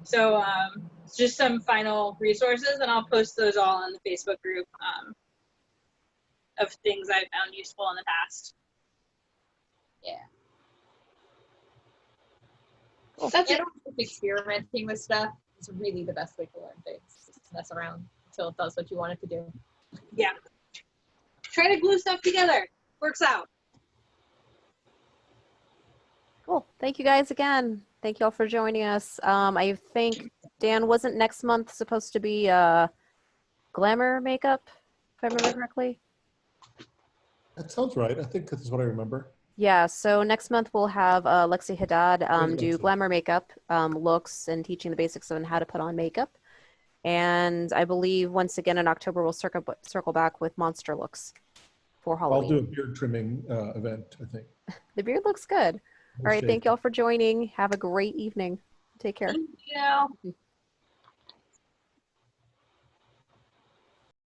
S2: So just some final resources, and I'll post those all in the Facebook group of things I found useful in the past.
S5: Yeah.
S4: Cool.
S5: That's it. Experimenting with stuff is really the best way to learn things. Just mess around until it does what you want it to do.
S2: Yeah. Try to glue stuff together. Works out.
S4: Cool. Thank you guys again. Thank you all for joining us. I think, Dan, wasn't next month supposed to be glamour makeup, if I remember correctly?
S6: That sounds right. I think that's what I remember.
S4: Yeah, so next month we'll have Lexi Haddad do
S6: Lexi.
S4: glamour makeup looks and teaching the basics on how to put on makeup. And I believe once again in October we'll circle back with monster looks for
S6: I'll
S4: Halloween.
S6: do a beard trimming event, I think.
S4: The beard looks good. All right, thank you all for joining. Have a great evening. Take care.
S2: Thank you.